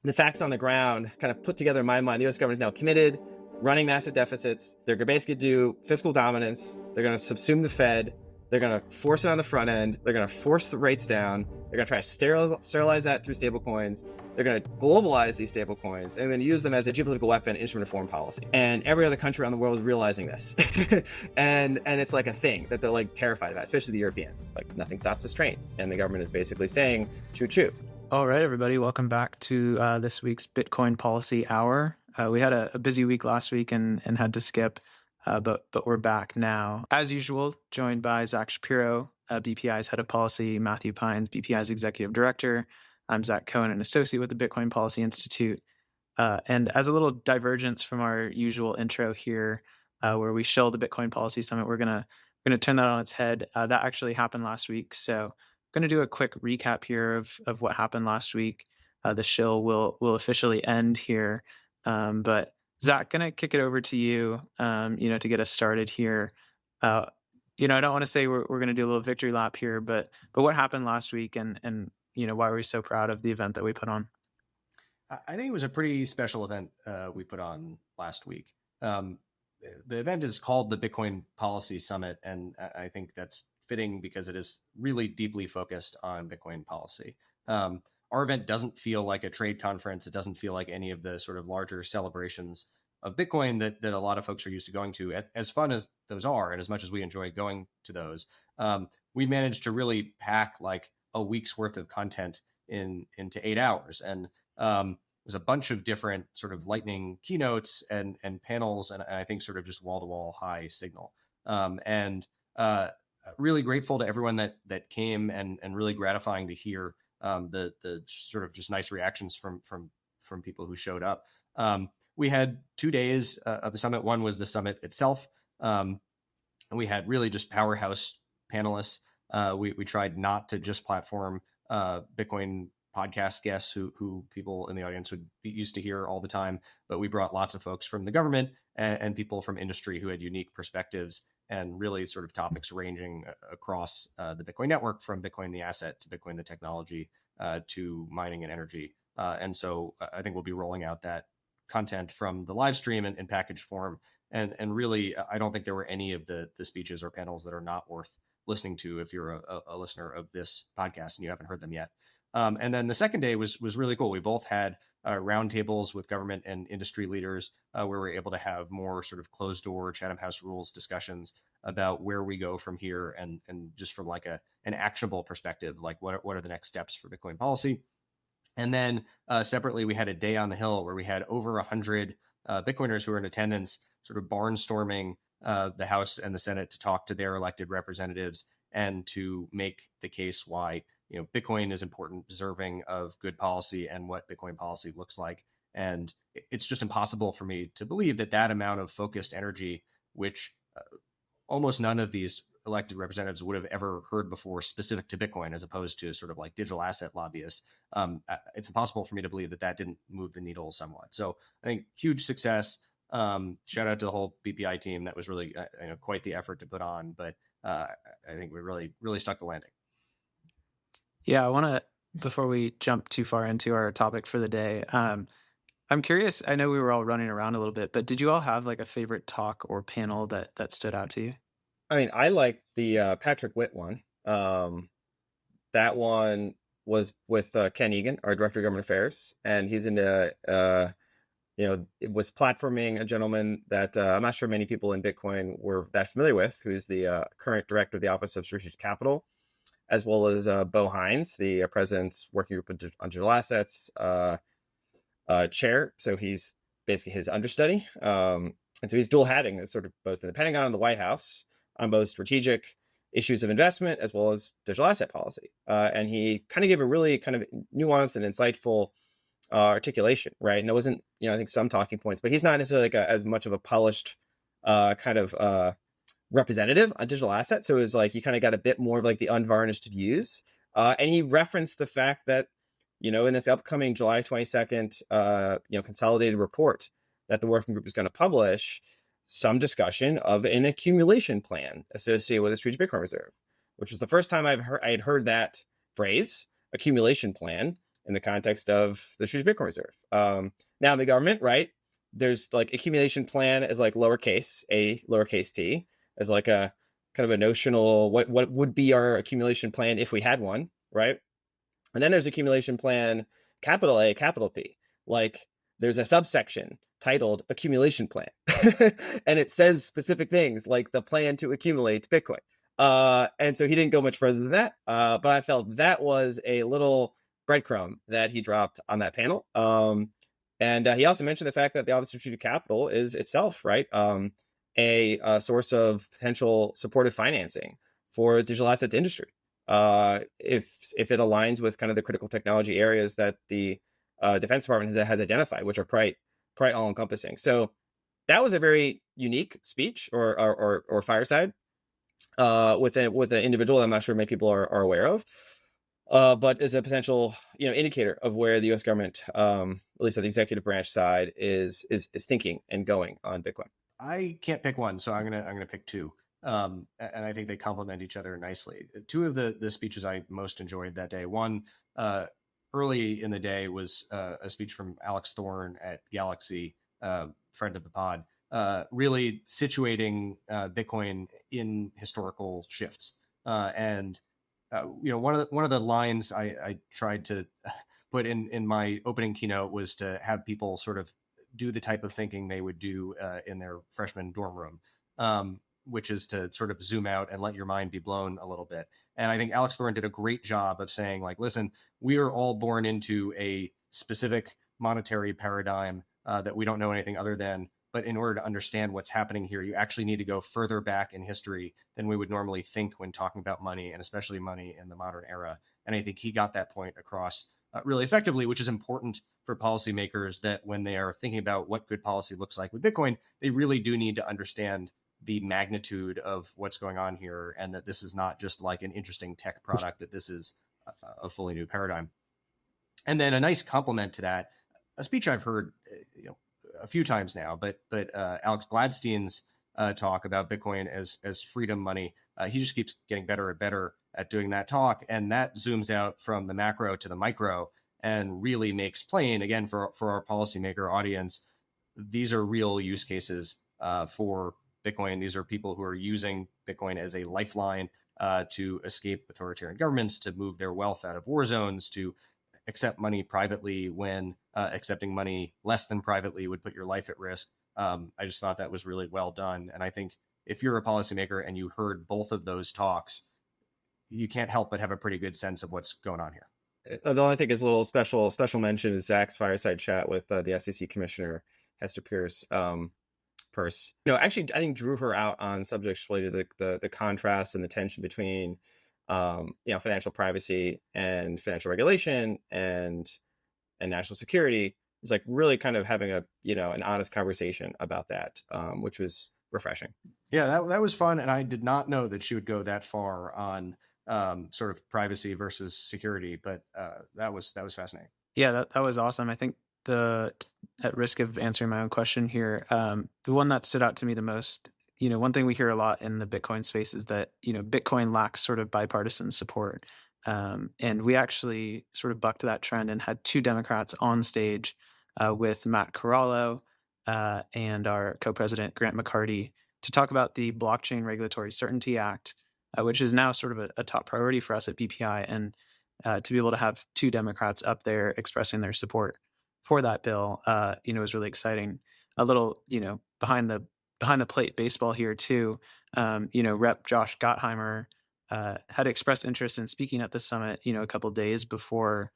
the facts on the ground kind of put together in my mind. The US government is now committed, running massive deficits. They're going to basically do fiscal dominance. They're going to subsume the Fed. They're going to force it on the front end. They're going to force the rates down. They're going to try to sterilize that through stablecoins. They're going to globalize these stablecoins and then use them as a geopolitical weapon, instrument of foreign policy. And every other country around the world is realizing this. and it's like a thing that they're like terrified about, especially the Europeans. Like nothing stops this train. And the government is basically saying, choo choo. All right, everybody, welcome back to this week's Bitcoin Policy Hour. We had a busy week last week and had to skip, but we're back now. As usual, joined by Zack Shapiro, BPI's head of policy, Matthew Pines, BPI's executive director. I'm Zack Cohen, an associate with the Bitcoin Policy Institute. And as a little divergence from our usual intro here, where we shill the Bitcoin Policy Summit, we're gonna turn that on its head. That actually happened last week, so going to do a quick recap here of what happened last week. The shill will officially end here, but Zack, going to kick it over to you, to get us started here. I don't want to say we're going to do a little victory lap here, but what happened last week and why were we so proud of the event that we put on? I think it was a pretty special event we put on last week. The event is called the Bitcoin Policy Summit, and I think that's fitting because it is really deeply focused on Bitcoin policy. Our event doesn't feel like a trade conference. It doesn't feel like any of the sort of larger celebrations of Bitcoin that a lot of folks are used to going to. As fun as those are, and as much as we enjoy going to those, we managed to really pack like a week's worth of content into 8 hours. And there's a bunch of different sort of lightning keynotes and panels, and I think sort of just wall-to-wall high signal. Really grateful to everyone that came, and really gratifying to hear the sort of just nice reactions from people who showed up. We had 2 days of the summit. One was the summit itself. And we had really just powerhouse panelists. We tried not to just platform Bitcoin podcast guests who people in the audience would be used to hear all the time, but we brought lots of folks from the government and people from industry who had unique perspectives and really sort of topics ranging across the Bitcoin network, from Bitcoin the asset to Bitcoin the technology to mining and energy. And so I think we'll be rolling out that content from the live stream in packaged form. And really, I don't think there were any of the speeches or panels that are not worth listening to if you're a listener of this podcast and you haven't heard them yet. And then the second day was really cool. We both had roundtables with government and industry leaders where we're able to have more sort of closed door Chatham House rules discussions about where we go from here, and just from like an actionable perspective, like what are the next steps for Bitcoin policy. And then separately, we had a day on the Hill where we had over 100 Bitcoiners who were in attendance, sort of barnstorming the House and the Senate to talk to their elected representatives and to make the case why Bitcoin is important, deserving of good policy, and what Bitcoin policy looks like. And it's just impossible for me to believe that amount of focused energy, which almost none of these elected representatives would have ever heard before, specific to Bitcoin, as opposed to sort of like digital asset lobbyists. It's impossible for me to believe that didn't move the needle somewhat. So I think huge success. Shout out to the whole BPI team. That was really quite the effort to put on, but I think we really stuck the landing. Yeah, I want to, before we jump too far into our topic for the day, I'm curious, I know we were all running around a little bit, but did you all have like a favorite talk or panel that stood out to you? I mean, I liked the Patrick Witt one. That one was with Ken Egan, our Director of Government Affairs, and he's into, it was platforming a gentleman that I'm not sure many people in Bitcoin were that familiar with, who's the current director of the Office of Strategic Capital, as well as Bo Hines, the president's working group on digital assets chair. So he's basically his understudy. And so he's dual hatting as sort of both in the Pentagon and the White House on both strategic issues of investment as well as digital asset policy. And he kind of gave a really kind of nuanced and insightful articulation, right? And it wasn't, I think some talking points, but he's not necessarily like as much of a polished kind of representative on digital assets. So it was like, you kind of got a bit more of like the unvarnished views. And he referenced the fact that, in this upcoming July 22nd, consolidated report that the working group is going to publish, some discussion of an accumulation plan associated with a strategic Bitcoin reserve, which was the first time I had heard that phrase, accumulation plan, in the context of the Strategic Bitcoin Reserve. Now the government, right? There's like accumulation plan as like lowercase a, lowercase p, as like a kind of a notional what would be our accumulation plan if we had one, right? And then there's accumulation plan capital A, capital P. Like there's a subsection titled accumulation plan. And it says specific things like the plan to accumulate Bitcoin. And so he didn't go much further than that. But I felt that was a little breadcrumb that he dropped on that panel. And he also mentioned the fact that the Office of Strategic Capital is itself, right, a source of potential supportive financing for the digital assets industry. If it aligns with kind of the critical technology areas that the Defense Department has identified, which are quite all encompassing. So that was a very unique speech or fireside with an individual that I'm not sure many people are aware of, but is a potential indicator of where the U.S. government, at least at the executive branch side, is thinking and going on Bitcoin. I can't pick one, so I'm gonna pick two. And I think they complement each other nicely. Two of the speeches I most enjoyed that day. One, early in the day, was a speech from Alex Thorne at Galaxy, friend of the pod, really situating Bitcoin in historical shifts. And one of the lines I tried to put in my opening keynote was to have people sort of do the type of thinking they would do in their freshman dorm room. Which is to sort of zoom out and let your mind be blown a little bit. And I think Alex Thorne did a great job of saying, like, listen, we are all born into a specific monetary paradigm that we don't know anything other than. But in order to understand what's happening here, you actually need to go further back in history than we would normally think when talking about money, and especially money in the modern era. And I think he got that point across really effectively, which is important for policymakers, that when they are thinking about what good policy looks like with Bitcoin, they really do need to understand the magnitude of what's going on here, and that this is not just like an interesting tech product, that this is a fully new paradigm. And then a nice complement to that, a speech I've heard a few times now, but Alex Gladstein's talk about Bitcoin as freedom money, he just keeps getting better and better at doing that talk, and that zooms out from the macro to the micro and really makes plain, again, for our policymaker audience, these are real use cases for Bitcoin. These are people who are using Bitcoin as a lifeline to escape authoritarian governments, to move their wealth out of war zones, to accept money privately when accepting money less than privately would put your life at risk. I just thought that was really well done. And I think if you're a policymaker and you heard both of those talks, you can't help but have a pretty good sense of what's going on here. The only thing is a little special mention is Zach's fireside chat with the SEC Commissioner Hester Pierce. Purse, actually, I think drew her out on subjects related to the contrast and the tension between, financial privacy and financial regulation and national security. It's like really kind of having an honest conversation about that, which was refreshing. Yeah, that was fun, and I did not know that she would go that far on sort of privacy versus security, but that was fascinating. Yeah, that was awesome. I think at risk of answering my own question here, the one that stood out to me the most, one thing we hear a lot in the Bitcoin space is that, Bitcoin lacks sort of bipartisan support. And we actually sort of bucked that trend and had two Democrats on stage with Matt Corallo and our co-president Grant McCarty to talk about the Blockchain Regulatory Certainty Act, which is now sort of a top priority for us at BPI. And to be able to have two Democrats up there expressing their support for that bill, was really exciting. A little, behind the plate baseball here too. Rep Josh Gottheimer had expressed interest in speaking at the summit, a couple of days before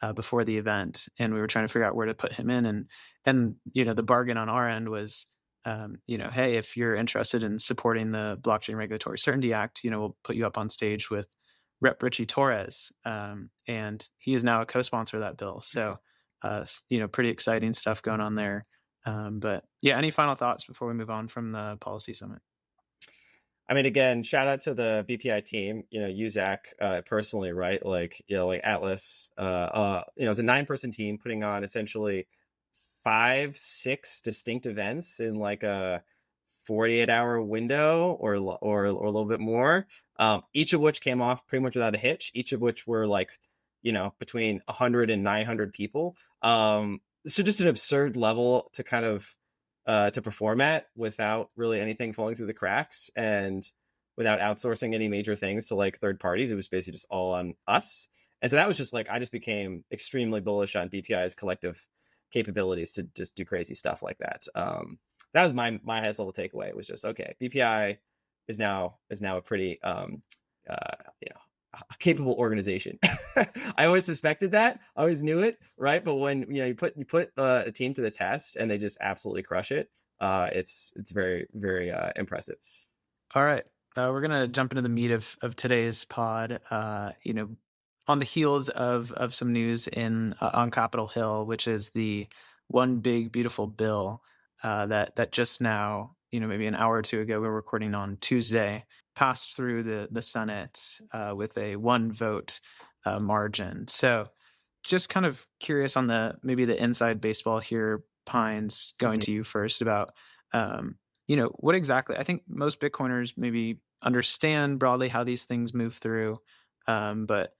the event, and we were trying to figure out where to put him in. And the bargain on our end was, hey, if you're interested in supporting the Blockchain Regulatory Certainty Act, we'll put you up on stage with Rep Richie Torres, and he is now a co-sponsor of that bill. So, pretty exciting stuff going on there. But yeah, any final thoughts before we move on from the policy summit? I mean, again, shout out to the BPI team, you, Zach, personally, right? Like Atlas, it's a 9-person team putting on essentially 5-6 distinct events in like a 48-hour window or a little bit more, each of which came off pretty much without a hitch, each of which were like between 100 and 900 people. So just an absurd level to kind of to perform at without really anything falling through the cracks and without outsourcing any major things to like third parties. It was basically just all on us. And so that was just like, I just became extremely bullish on BPI's collective capabilities to just do crazy stuff like that. That was my highest level takeaway. It was just, okay, BPI is now a pretty a capable organization. I always suspected that. I always knew it, right? But when you put a team to the test and they just absolutely crush it, it's very, very impressive. All right. We're gonna jump into the meat of today's pod. On the heels of some news on Capitol Hill, which is the one big beautiful bill that just now, maybe an hour or two ago, we're recording on Tuesday, passed through the Senate with a 1-vote margin. So, just kind of curious on maybe the inside baseball here, Pines, going to you first about what exactly. I think most Bitcoiners maybe understand broadly how these things move through, but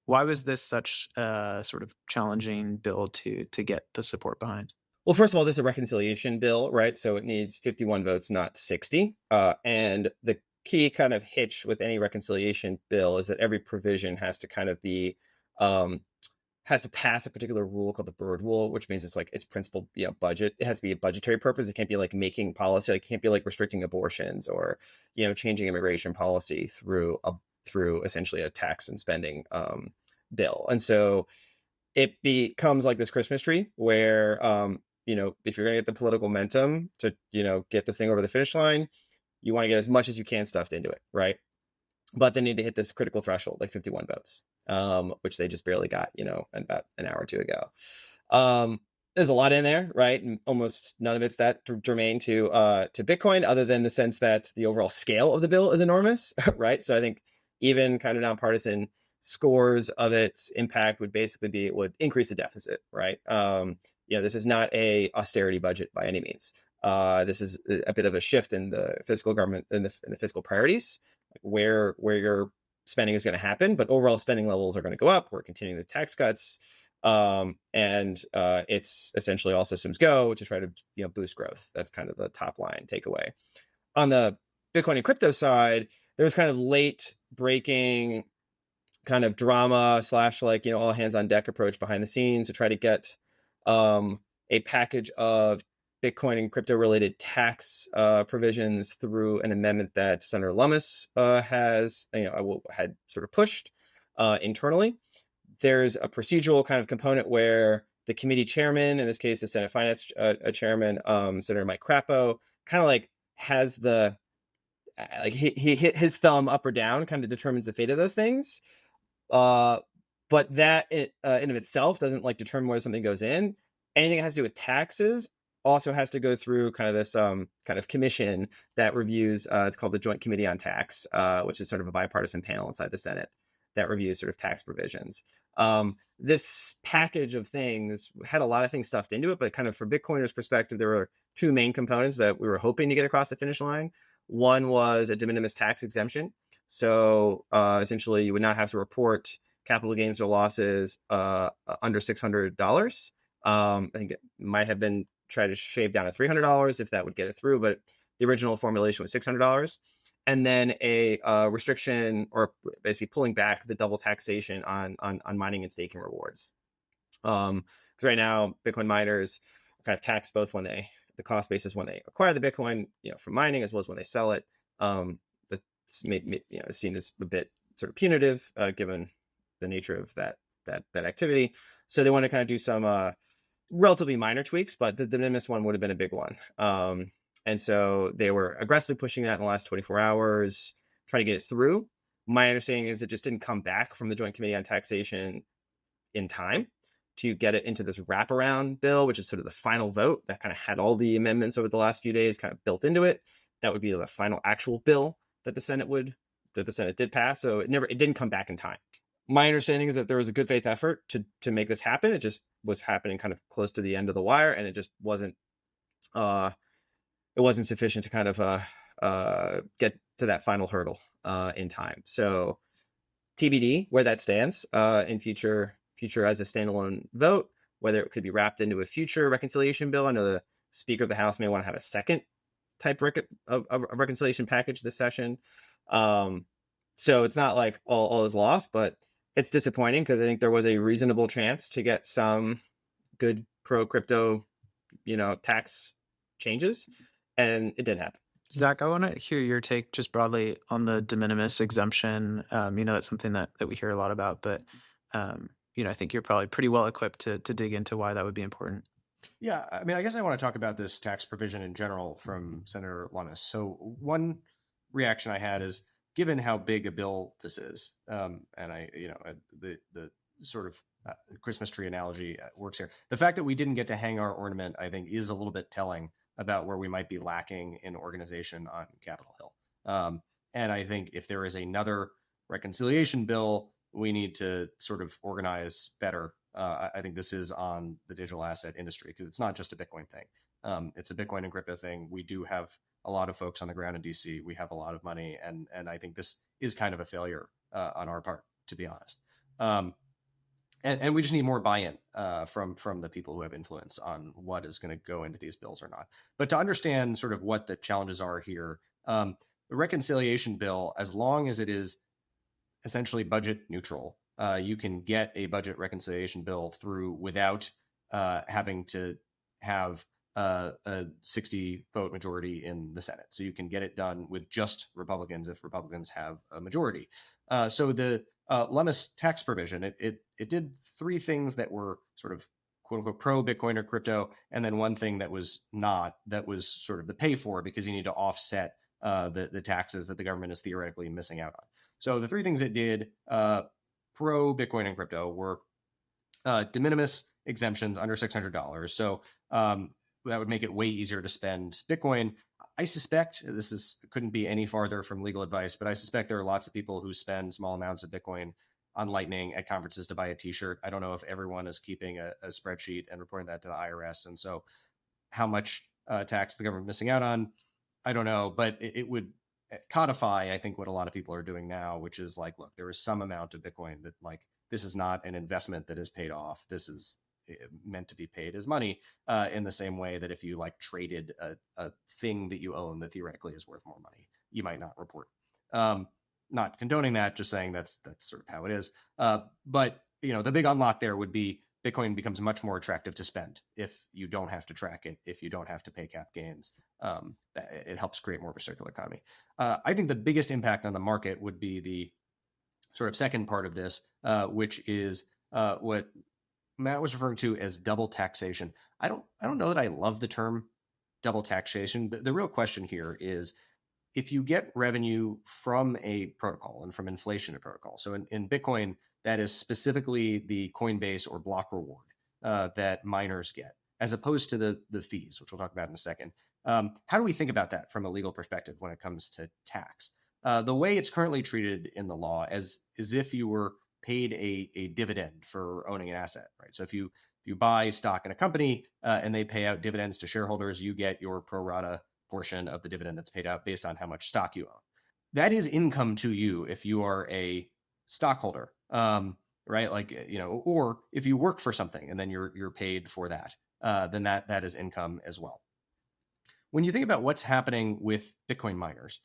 why was this such a sort of challenging bill to get the support behind? Well, first of all, this is a reconciliation bill, right? So it needs 51 votes, not 60. And the key kind of hitch with any reconciliation bill is that every provision has to kind of be has to pass a particular rule called the Bird Rule, which means it's like its principal budget. It has to be a budgetary purpose. It can't be like making policy. Like, it can't be like restricting abortions or changing immigration policy through essentially a tax and spending bill. And so it becomes like this Christmas tree where if you're going to get the political momentum to get this thing over the finish line, you want to get as much as you can stuffed into it, right? But they need to hit this critical threshold, like 51 votes, which they just barely got, about an hour or two ago. There's a lot in there, right? And almost none of it's that germane to Bitcoin, other than the sense that the overall scale of the bill is enormous, right? So I think even kind of nonpartisan scores of its impact would basically be it would increase the deficit, right? This is not a austerity budget by any means. This is a bit of a shift in the fiscal government in the fiscal priorities, where your spending is going to happen, but overall spending levels are going to go up. We're continuing the tax cuts, and it's essentially all systems go to try to boost growth. That's kind of the top line takeaway. On the Bitcoin and crypto side, there was kind of late breaking kind of drama / like all hands on deck approach behind the scenes to try to get a package of Bitcoin and crypto related tax provisions through an amendment that Senator Lummis had sort of pushed internally. There's a procedural kind of component where the committee chairman, in this case the Senate Finance chairman, Senator Mike Crapo, kind of like has the he hit his thumb up or down, kind of determines the fate of those things. But that in of itself doesn't like determine whether something goes in. Anything that has to do with taxes also has to go through kind of this kind of commission that reviews. It's called the Joint Committee on Tax, which is sort of a bipartisan panel inside the Senate that reviews sort of tax provisions. This package of things had a lot of things stuffed into it, but kind of from Bitcoiners' perspective, there were two main components that we were hoping to get across the finish line. One was a de minimis tax exemption. So essentially, you would not have to report capital gains or losses under $600. I think it might have been tried to shave down to $300 if that would get it through, but the original formulation was $600. And then a restriction, or basically pulling back the double taxation on mining and staking rewards. Because right now, Bitcoin miners are kind of taxed both when the cost basis when they acquire the Bitcoin, from mining, as well as when they sell it. That's seen as a bit sort of punitive, given the nature of that activity. So they want to kind of do some relatively minor tweaks, but the de minimis one would have been a big one. And so they were aggressively pushing that in the last 24 hours, trying to get it through. My understanding is it just didn't come back from the Joint Committee on Taxation in time to get it into this wraparound bill, which is sort of the final vote that kind of had all the amendments over the last few days kind of built into it. That would be the final actual bill that the Senate did pass. So it didn't come back in time. My understanding is that there was a good faith effort to make this happen. It just was happening kind of close to the end of the wire, and it just wasn't sufficient to kind of get to that final hurdle in time. So TBD where that stands in future as a standalone vote, whether it could be wrapped into a future reconciliation bill. I know the Speaker of the House may want to have a second type of reconciliation package this session. So it's not like all is lost, but it's disappointing because I think there was a reasonable chance to get some good pro crypto, tax changes, and it didn't happen. Zach, I want to hear your take just broadly on the de minimis exemption. That's something that we hear a lot about, but I think you're probably pretty well equipped to dig into why that would be important. Yeah, I mean, I guess I want to talk about this tax provision in general from Senator Lummis. So one reaction I had is, given how big a bill this is, and the sort of Christmas tree analogy works here. The fact that we didn't get to hang our ornament, I think, is a little bit telling about where we might be lacking in organization on Capitol Hill. And I think if there is another reconciliation bill, we need to sort of organize better. I think this is on the digital asset industry because it's not just a Bitcoin thing. It's a Bitcoin and crypto thing. We do have a lot of folks on the ground in DC. We have a lot of money, and I think this is kind of a failure on our part, to be honest. And we just need more buy-in from the people who have influence on what is going to go into these bills or not. But to understand sort of what the challenges are here, the reconciliation bill, as long as it is essentially budget neutral, you can get a budget reconciliation bill through without having to have a 60 vote majority in the Senate. So you can get it done with just Republicans if Republicans have a majority. So the Lummis tax provision, it did three things that were sort of quote unquote pro Bitcoin or crypto, and then one thing that was not, that was sort of the pay for, because you need to offset the taxes that the government is theoretically missing out on. So the three things it did pro Bitcoin and crypto were de minimis exemptions under $600. So that would make it way easier to spend Bitcoin. I suspect couldn't be any farther from legal advice, but I suspect there are lots of people who spend small amounts of Bitcoin on Lightning at conferences to buy a t-shirt. I don't know if everyone is keeping a spreadsheet and reporting that to the IRS. And so how much tax the government missing out on, I don't know, but it would codify, I think, what a lot of people are doing now, which is like, look, there is some amount of Bitcoin that like, this is not an investment that is paid off. This is meant to be paid as money in the same way that if you like traded a thing that you own that theoretically is worth more money, you might not report. Not condoning that, just saying that's sort of how it is. But the big unlock there would be Bitcoin becomes much more attractive to spend if you don't have to track it, if you don't have to pay cap gains. It helps create more of a circular economy. I think the biggest impact on the market would be the sort of second part of this, which is what Matt was referring to as double taxation. I don't know that I love the term double taxation. The real question here is, if you get revenue from a protocol and from inflation to protocol. So in Bitcoin, that is specifically the Coinbase or block reward that miners get, as opposed to the fees, which we'll talk about in a second. How do we think about that from a legal perspective when it comes to tax? The way it's currently treated in the law as if you were paid a dividend for owning an asset, right? So if you buy stock in a company and they pay out dividends to shareholders, you get your pro rata portion of the dividend that's paid out based on how much stock you own. That is income to you if you are a stockholder, right? Like, or if you work for something and then you're paid for that, then that is income as well. When you think about what's happening with Bitcoin miners,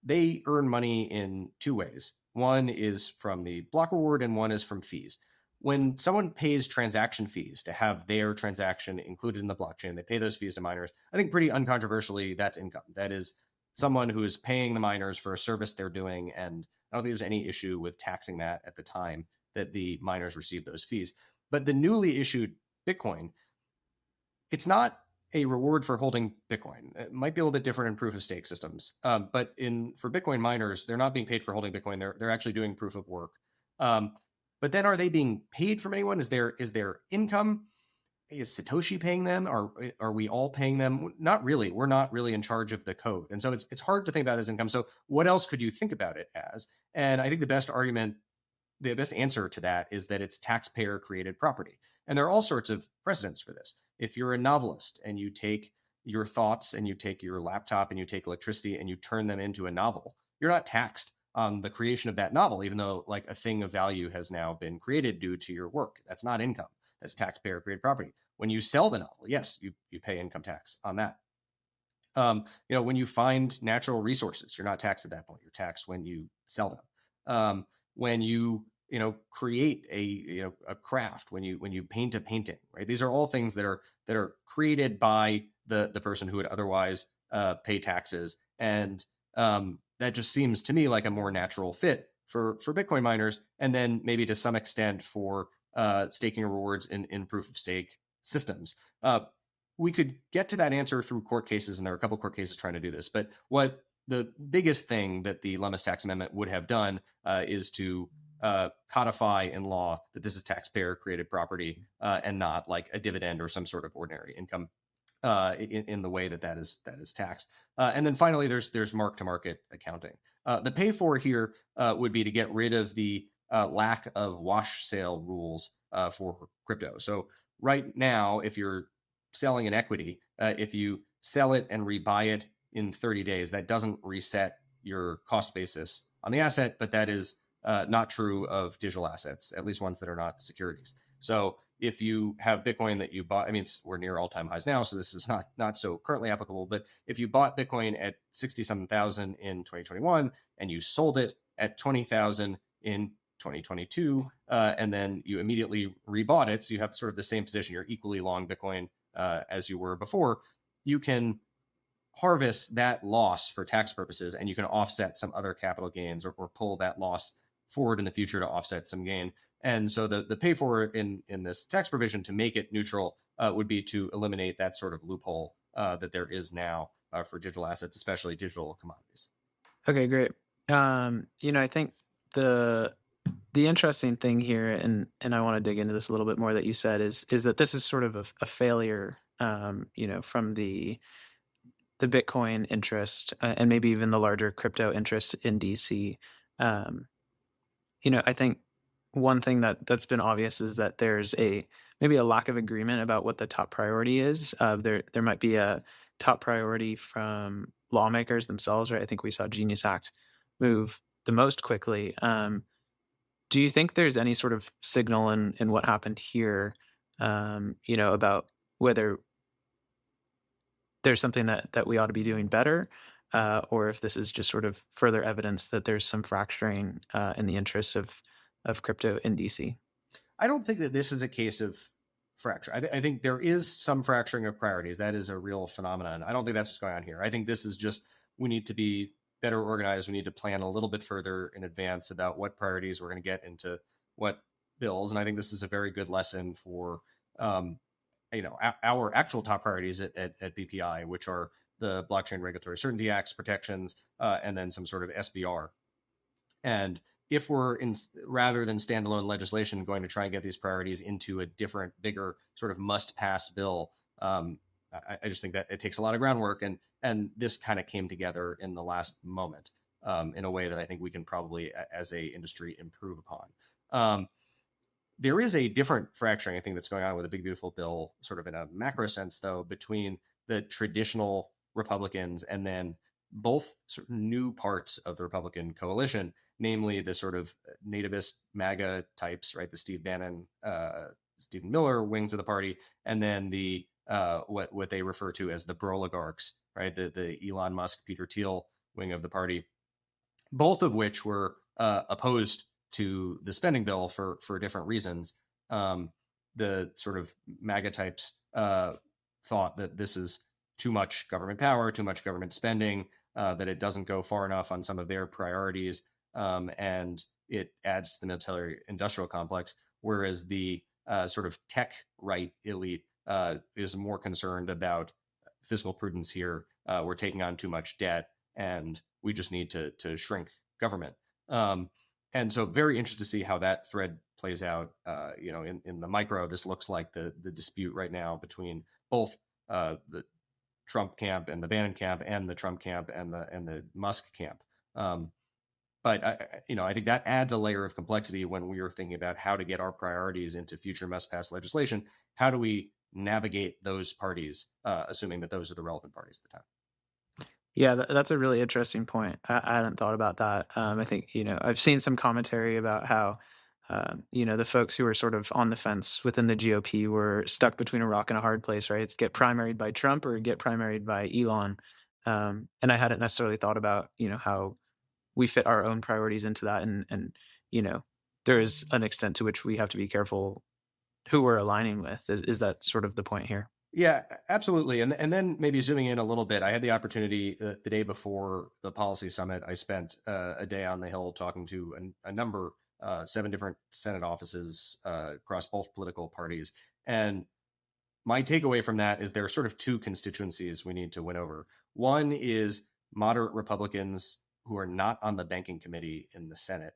they earn money in two ways. One is from the block reward and one is from fees. When someone pays transaction fees to have their transaction included in the blockchain, they pay those fees to miners. I think pretty uncontroversially, that's income. That is someone who is paying the miners for a service they're doing. And I don't think there's any issue with taxing that at the time that the miners receive those fees. But the newly issued Bitcoin, it's not a reward for holding Bitcoin. It might be a little bit different in proof of stake systems. But for Bitcoin miners, they're not being paid for holding Bitcoin. They're actually doing proof of work. But then are they being paid from anyone? Is there income? Is Satoshi paying them? Are we all paying them? Not really. We're not really in charge of the code. And so it's hard to think about it as income. So what else could you think about it as? And I think the best answer to that is that it's taxpayer created property. And there are all sorts of precedents for this. If you're a novelist and you take your thoughts and you take your laptop and you take electricity and you turn them into a novel, you're not taxed on the creation of that novel, even though like a thing of value has now been created due to your work. That's not income. That's taxpayer created property. When you sell the novel, yes, you pay income tax on that. When you find natural resources, you're not taxed at that point. You're taxed when you sell them. When you create a craft, when you paint a painting, right? These are all things that are created by the person who would otherwise pay taxes, and that just seems to me like a more natural fit for Bitcoin miners, and then maybe to some extent for staking rewards in proof of stake systems. We could get to that answer through court cases, and there are a couple of court cases trying to do this. But what the biggest thing that the Lummis tax amendment would have done is to codify in law that this is taxpayer created property and not like a dividend or some sort of ordinary income in the way that is taxed. And then finally, there's mark to market accounting. The pay for here would be to get rid of the lack of wash sale rules for crypto. So right now, if you're selling an equity, if you sell it and rebuy it in 30 days, that doesn't reset your cost basis on the asset, but that is not true of digital assets, at least ones that are not securities. So if you have Bitcoin that you bought, I mean, we're near all-time highs now, so this is not so currently applicable, but if you bought Bitcoin at 60-something in 2021 and you sold it at 20,000 in 2022, and then you immediately rebought it, so you have sort of the same position, you're equally long Bitcoin as you were before, you can harvest that loss for tax purposes, and you can offset some other capital gains or pull that loss forward in the future to offset some gain. And so the pay for in this tax provision to make it neutral would be to eliminate that sort of loophole that there is now for digital assets, especially digital commodities. Okay, great. I think the interesting thing here, and I want to dig into this a little bit more, that you said is that this is sort of a failure, from the Bitcoin interest and maybe even the larger crypto interest in DC. I think one thing that's been obvious is that there's maybe a lack of agreement about what the top priority is. There might be a top priority from lawmakers themselves, right? I think we saw Genius Act move the most quickly. Do you think there's any sort of signal in what happened here, about whether there's something that we ought to be doing better, or if this is just sort of further evidence that there's some fracturing in the interests of crypto in DC? I don't think that this is a case of fracture. I think there is some fracturing of priorities. That is a real phenomenon. I don't think that's what's going on here. I think this is just, we need to be better organized. We need to plan a little bit further in advance about what priorities we're going to get into what bills. And I think this is a very good lesson for, our actual top priorities at BPI, which are the Blockchain Regulatory Certainty Act's protections, and then some sort of SBR. And if we're rather than standalone legislation going to try and get these priorities into a different, bigger sort of must-pass bill, I just think that it takes a lot of groundwork, and this kind of came together in the last moment in a way that I think we can probably, as a industry, improve upon. There is a different fracturing, I think, that's going on with the Big Beautiful Bill, sort of in a macro sense, though, between the traditional Republicans and then both sort of new parts of the Republican coalition, namely the sort of nativist MAGA types, right? The Steve Bannon, Stephen Miller wings of the party, and then the what they refer to as the Broligarchs, right? The Elon Musk, Peter Thiel wing of the party, both of which were opposed to the spending bill for different reasons. The sort of MAGA types thought that this is too much government power, too much government spending, that it doesn't go far enough on some of their priorities, and it adds to the military-industrial complex, whereas the sort of tech right elite is more concerned about fiscal prudence here. We're taking on too much debt, and we just need to shrink government. And so very interested to see how that thread plays out. In the micro, this looks like the dispute right now between both the Trump camp and the Bannon camp, and the Trump camp and the Musk camp. But I think that adds a layer of complexity when we are thinking about how to get our priorities into future must-pass legislation. How do we navigate those parties, assuming that those are the relevant parties at the time? Yeah, that's a really interesting point. I hadn't thought about that. I think, I've seen some commentary about how, the folks who were sort of on the fence within the GOP were stuck between a rock and a hard place, right? It's get primaried by Trump or get primaried by Elon. And I hadn't necessarily thought about, how we fit our own priorities into that. And, there is an extent to which we have to be careful who we're aligning with. Is that sort of the point here? Yeah, absolutely. And then maybe zooming in a little bit, I had the opportunity the day before the policy summit. I spent a day on the Hill talking to a number, 7 different Senate offices across both political parties. And my takeaway from that is there are sort of 2 constituencies we need to win over. One is moderate Republicans who are not on the banking committee in the Senate,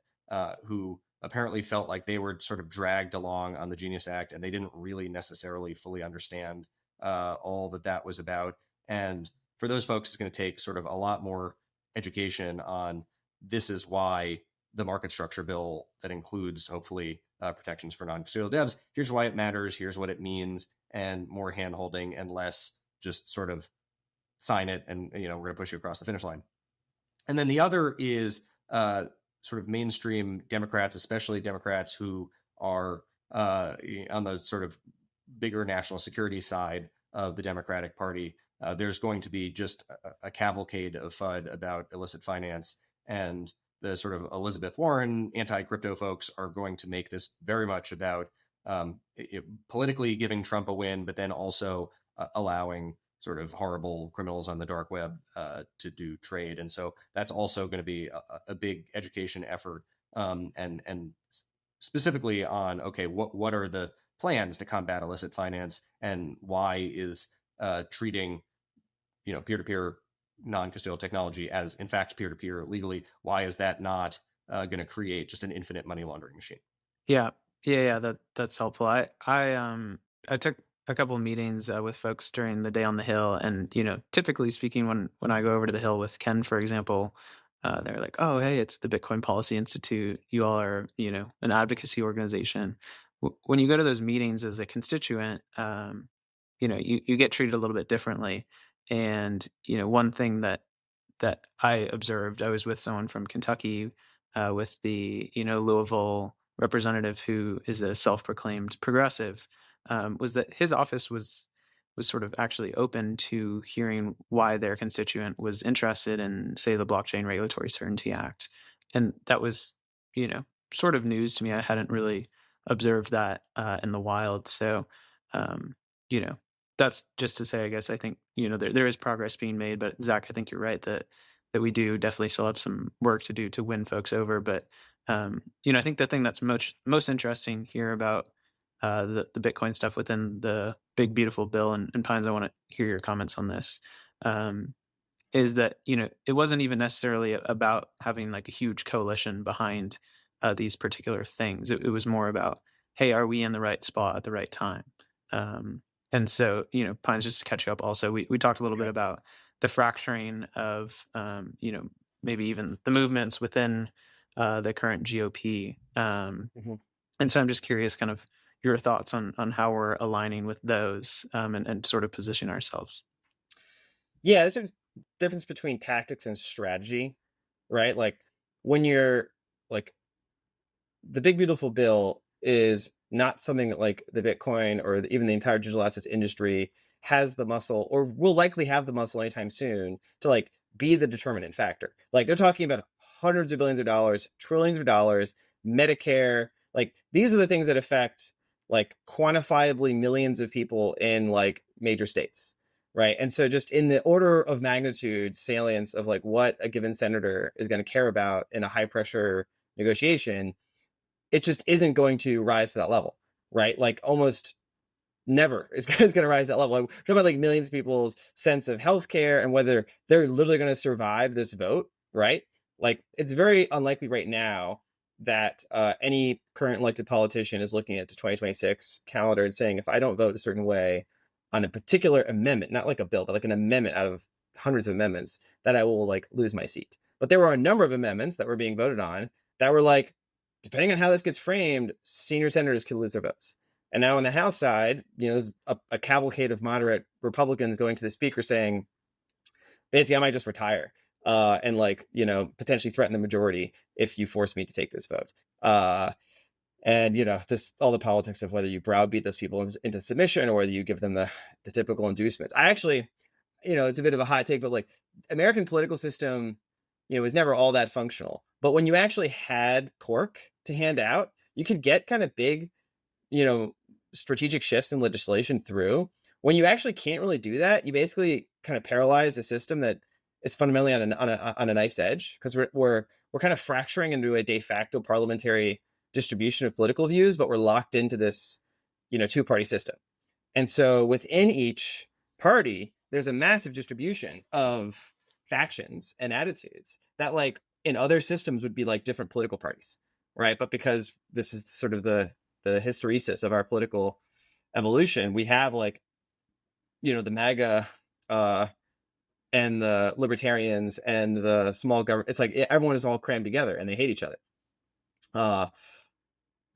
who apparently felt like they were sort of dragged along on the Genius Act, and they didn't really necessarily fully understand all that was about. And for those folks, it's going to take sort of a lot more education on this is why the market structure bill that includes hopefully protections for non-custodial devs. Here's why it matters. Here's what it means, and more hand-holding and less just sort of sign it and we're going to push you across the finish line. And then the other is sort of mainstream Democrats, especially Democrats who are on the sort of bigger national security side of the Democratic Party. There's going to be just a cavalcade of FUD about illicit finance, and the sort of Elizabeth Warren anti-crypto folks are going to make this very much about politically giving Trump a win, but then also allowing sort of horrible criminals on the dark web to do trade. And so that's also going to be a big education effort, and specifically on, okay, what are the plans to combat illicit finance, and why is treating peer-to-peer non-custodial technology as in fact peer-to-peer legally, why is that not going to create just an infinite money laundering machine? Yeah. Yeah, that's helpful. I took a couple of meetings with folks during the day on the Hill, and typically speaking, when I go over to the Hill with Ken, for example, they're like, "Oh, hey, it's the Bitcoin Policy Institute. You all are, an advocacy organization." When you go to those meetings as a constituent, you get treated a little bit differently. And one thing that I observed, I was with someone from Kentucky, with the Louisville representative who is a self-proclaimed progressive, was that his office was sort of actually open to hearing why their constituent was interested in, say, the Blockchain Regulatory Certainty Act, and that was sort of news to me. I hadn't really observed that in the wild. So um, you know that's just to say, I guess I think there is progress being made, but Zach, I think you're right that we do definitely still have some work to do to win folks over. But I think the thing that's most interesting here about the Bitcoin stuff within the big beautiful bill, and Pines, I want to hear your comments on this. Is that it wasn't even necessarily about having like a huge coalition behind these particular things. It was more about, hey, are we in the right spot at the right time? And so, Pines, just to catch you up also, we talked a little bit about the fracturing of, maybe even the movements within the current GOP. Mhm. And so I'm just curious kind of your thoughts on how we're aligning with those, and sort of position ourselves. Yeah, there's a difference between tactics and strategy, right? Like when you're like the big beautiful bill is not something that like the Bitcoin or even the entire digital assets industry has the muscle or will likely have the muscle anytime soon to like be the determinant factor. Like they're talking about hundreds of billions of dollars, trillions of dollars, Medicare, like these are the things that affect like quantifiably millions of people in like major states. Right. And so just in the order of magnitude salience of like what a given senator is going to care about in a high pressure negotiation, it just isn't going to rise to that level, right? Like almost never is going to rise to that level. Like, we're talking about like millions of people's sense of healthcare and whether they're literally going to survive this vote, right? Like it's very unlikely right now that any current elected politician is looking at the 2026 calendar and saying, if I don't vote a certain way on a particular amendment, not like a bill, but like an amendment out of hundreds of amendments, that I will like lose my seat. But there were a number of amendments that were being voted on that were like, depending on how this gets framed, senior senators could lose their votes. And now on the House side, there's a cavalcade of moderate Republicans going to the speaker saying, basically I might just retire and like, you know, potentially threaten the majority if you force me to take this vote. And you know, this all the politics of whether you browbeat those people into submission or whether you give them the typical inducements. I actually, you know, it's a bit of a hot take, but like American political system, you know, was never all that functional. But when you actually had pork to hand out, you could get kind of big, you know, strategic shifts in legislation through. When you actually can't really do that, you basically kind of paralyze a system that is fundamentally on a knife's edge, because we're kind of fracturing into a de facto parliamentary distribution of political views, but we're locked into this, you know, two-party system. And so within each party, there's a massive distribution of factions and attitudes that like in other systems would be like different political parties, right? But because this is sort of the hysteresis of our political evolution, we have like, you know, the MAGA and the libertarians and the small government. It's like everyone is all crammed together and they hate each other.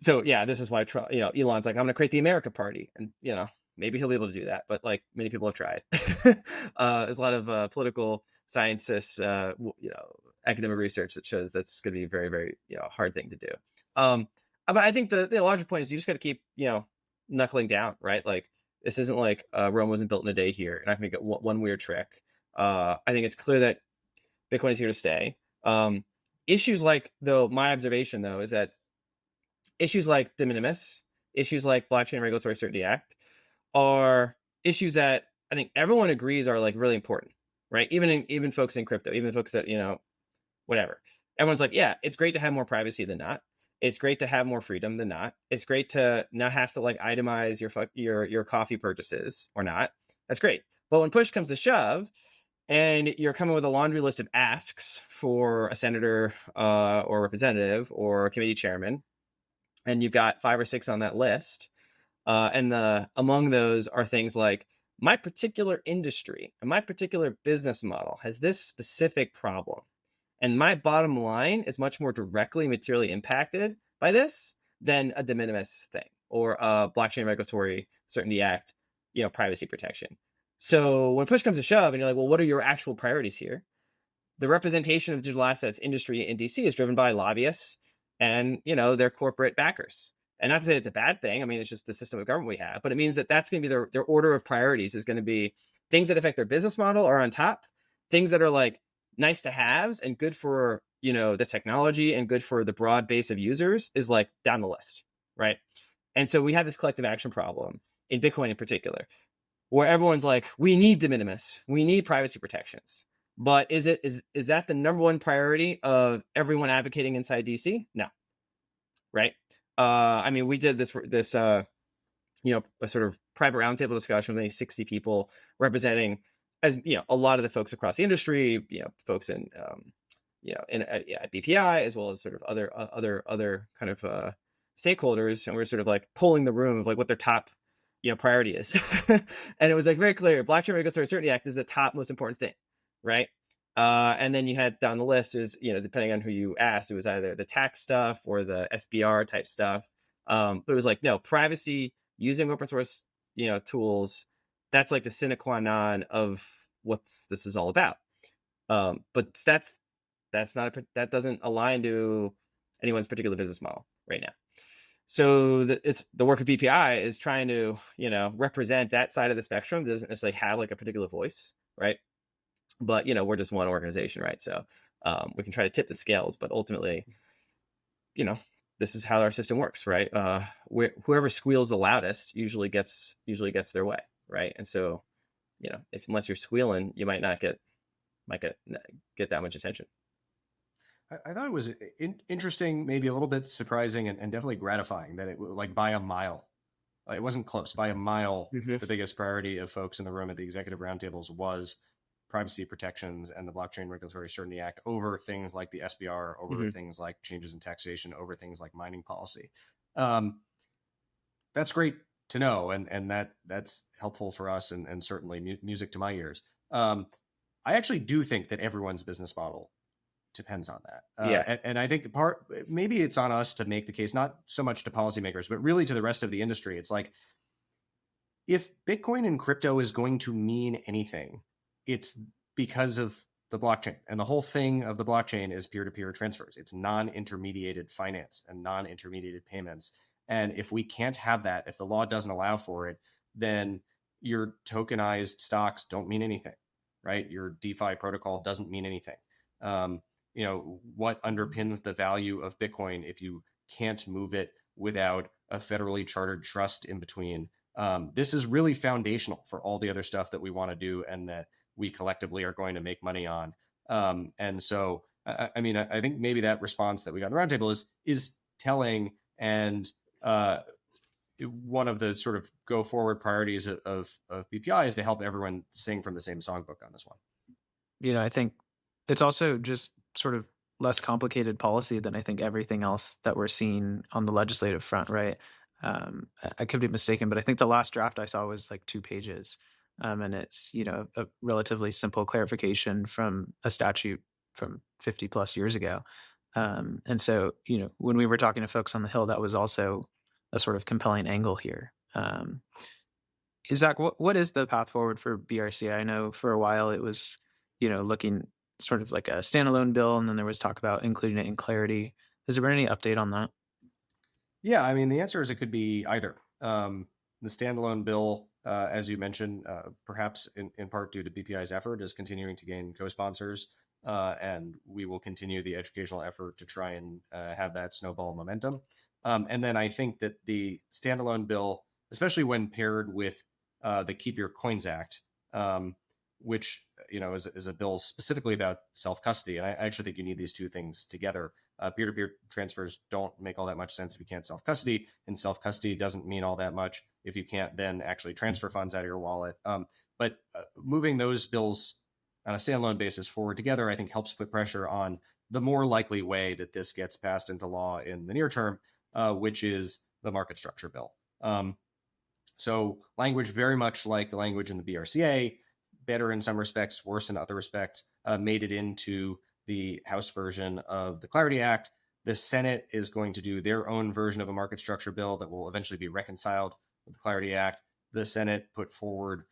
So yeah, this is why Trump, you know, Elon's like, I'm going to create the America Party, and you know, maybe he'll be able to do that, but like many people have tried. There's a lot of political scientists, you know, academic research that shows that's going to be a very, very, you know, hard thing to do. But I think the larger point is you just got to keep, you know, knuckling down, right? Like this isn't like Rome wasn't built in a day here, and I can make it one weird trick. I think it's clear that Bitcoin is here to stay. Issues like, though, my observation though is that issues like de minimis, issues like Blockchain Regulatory Certainty Act are issues that I think everyone agrees are like really important, right? Even folks in crypto, even folks that, you know, whatever. Everyone's like, yeah, it's great to have more privacy than not. It's great to have more freedom than not. It's great to not have to like itemize your coffee purchases or not. That's great. But when push comes to shove, and you're coming with a laundry list of asks for a senator or representative or a committee chairman, and you've got 5 or 6 on that list, and among those are things like, my particular industry and my particular business model has this specific problem, and my bottom line is much more directly materially impacted by this than a de minimis thing or a Blockchain Regulatory Certainty Act, you know, privacy protection. So when push comes to shove and you're like, well, what are your actual priorities here? The representation of digital assets industry in DC is driven by lobbyists and, you know, their corporate backers. And not to say it's a bad thing. I mean, it's just the system of government we have, but it means that that's going to be their order of priorities is going to be things that affect their business model are on top, things that are like nice to haves and good for, you know, the technology and good for the broad base of users is like down the list, right? And so we have this collective action problem in Bitcoin in particular, where everyone's like, we need de minimis, we need privacy protections. But is that the number one priority of everyone advocating inside DC? No, right? I mean, we did this you know, a sort of private roundtable discussion with 60 people representing, as you know, a lot of the folks across the industry, you know, folks in you know, at BPI, as well as sort of other kind of stakeholders, and we're sort of like polling the room of like what their top, you know, priority is. And it was like very clear, Blockchain Regulatory Certainty Act is the top most important thing, right? And then you had down the list is, you know, depending on who you asked, it was either the tax stuff or the SBR type stuff. But it was like, no, privacy, using open source, you know, tools, that's like the sine qua non of what this is all about. But that doesn't align to anyone's particular business model right now. So it's the work of BPI is trying to, you know, represent that side of the spectrum that doesn't necessarily have like a particular voice, right? But, you know, we're just one organization, right? So we can try to tip the scales, but ultimately, you know, this is how our system works, right? Whoever squeals the loudest usually gets their way, right? And so, you know, unless you're squealing, you might not get that much attention. I thought it was interesting, maybe a little bit surprising, and definitely gratifying that it like by a mile. It wasn't close. By a mile, the biggest priority of folks in the room at the executive roundtables was privacy protections and the Blockchain Regulatory Certainty Act over things like the SBR, over things like changes in taxation, over things like mining policy. That's great to know, and that's helpful for us, and certainly music to my ears. I actually do think that everyone's business model depends on that. And I think maybe it's on us to make the case, not so much to policymakers, but really to the rest of the industry. It's like, if Bitcoin and crypto is going to mean anything, it's because of the blockchain. And the whole thing of the blockchain is peer-to-peer transfers. It's non-intermediated finance and non-intermediated payments. And if we can't have that, if the law doesn't allow for it, then your tokenized stocks don't mean anything, right? Your DeFi protocol doesn't mean anything. What underpins the value of Bitcoin if you can't move it without a federally chartered trust in between? This is really foundational for all the other stuff that we want to do and that we collectively are going to make money on. And so, I think maybe that response that we got in the roundtable is telling, and one of the sort of go forward priorities of BPI is to help everyone sing from the same songbook on this one. I think it's also just sort of less complicated policy than I think everything else that we're seeing on the legislative front, right? I could be mistaken, but I think the last draft I saw was like 2 pages. And it's, a relatively simple clarification from a statute from 50 plus years ago. And so, when we were talking to folks on the Hill, that was also a sort of compelling angle here. Zack, what is the path forward for BRCA? I know for a while it was, looking sort of like a standalone bill, and then there was talk about including it in Clarity. Has there been any update on that? Yeah, the answer is it could be either. The standalone bill, as you mentioned, perhaps in part due to BPI's effort, is continuing to gain co-sponsors, and we will continue the educational effort to try and have that snowball momentum. And then I think that the standalone bill, especially when paired with the Keep Your Coins Act, which is a bill specifically about self-custody, and I actually think you need these two things together. Peer-to-peer transfers don't make all that much sense if you can't self-custody, and self-custody doesn't mean all that much if you can't then actually transfer funds out of your wallet. But moving those bills on a standalone basis forward together, I think helps put pressure on the more likely way that this gets passed into law in the near term, which is the market structure bill. So language very much like the language in the BRCA, better in some respects, worse in other respects, made it into the House version of the Clarity Act. The Senate is going to do their own version of a market structure bill that will eventually be reconciled with the Clarity Act. The Senate put forward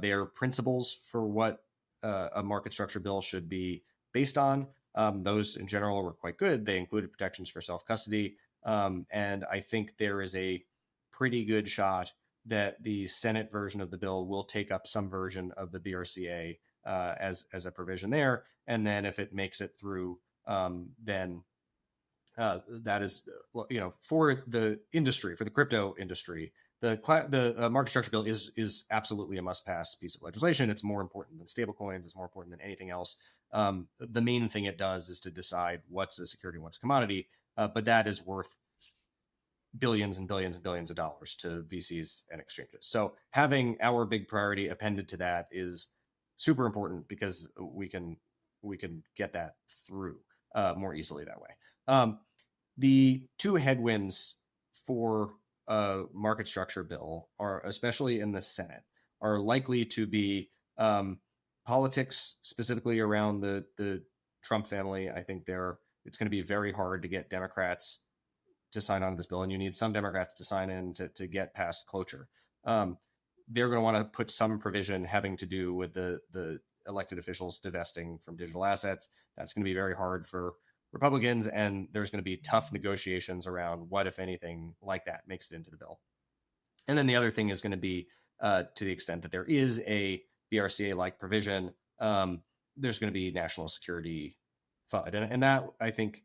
their principles for what a market structure bill should be based on. Those in general were quite good. They included protections for self-custody. And I think there is a pretty good shot that the Senate version of the bill will take up some version of the BRCA as a provision there. And then if it makes it through, then that is, for the industry, for the crypto industry, the market structure bill is absolutely a must-pass piece of legislation. It's more important than stablecoins. It's more important than anything else. The main thing it does is to decide what's a security and what's a commodity, but that is worth billions and billions and billions of dollars to VCs and exchanges. So having our big priority appended to that is super important because we can get that through more easily that way. The two headwinds for a market structure bill are, especially in the Senate, are likely to be politics, specifically around the Trump family. I think it's going to be very hard to get Democrats to sign on to this bill, and you need some Democrats to sign in to get past cloture. They're going to want to put some provision having to do with the elected officials divesting from digital assets. That's going to be very hard for Republicans, and there's going to be tough negotiations around what, if anything, like that makes it into the bill. And then the other thing is going to be, to the extent that there is a BRCA-like provision, there's going to be national security FUD. And that, I think,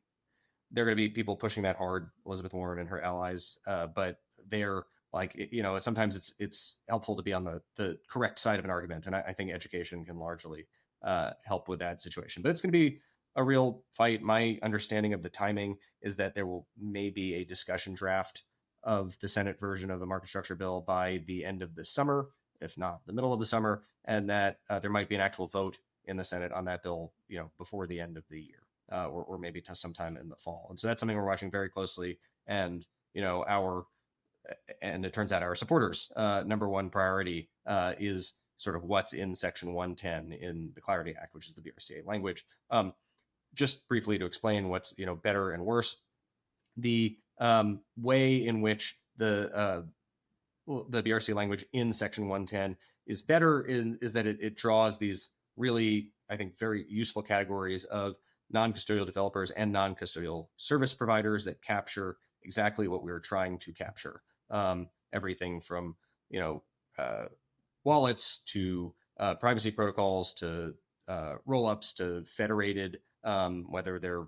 there are going to be people pushing that hard, Elizabeth Warren and her allies, but they're like, sometimes it's helpful to be on the correct side of an argument. And I think education can largely help with that situation. But it's going to be a real fight. My understanding of the timing is that there will maybe a discussion draft of the Senate version of a market structure bill by the end of the summer, if not the middle of the summer, and that there might be an actual vote in the Senate on that bill, before the end of the year. Or maybe to sometime in the fall. And so that's something we're watching very closely. And, and it turns out our supporters' number one priority is sort of what's in Section 110 in the Clarity Act, which is the BRCA language. Just briefly to explain what's, better and worse, the way in which the BRCA language in Section 110 is better is that it draws these really, I think, very useful categories of non-custodial developers and non-custodial service providers that capture exactly what we were trying to capture. Everything from, wallets to privacy protocols to rollups to federated, whether they're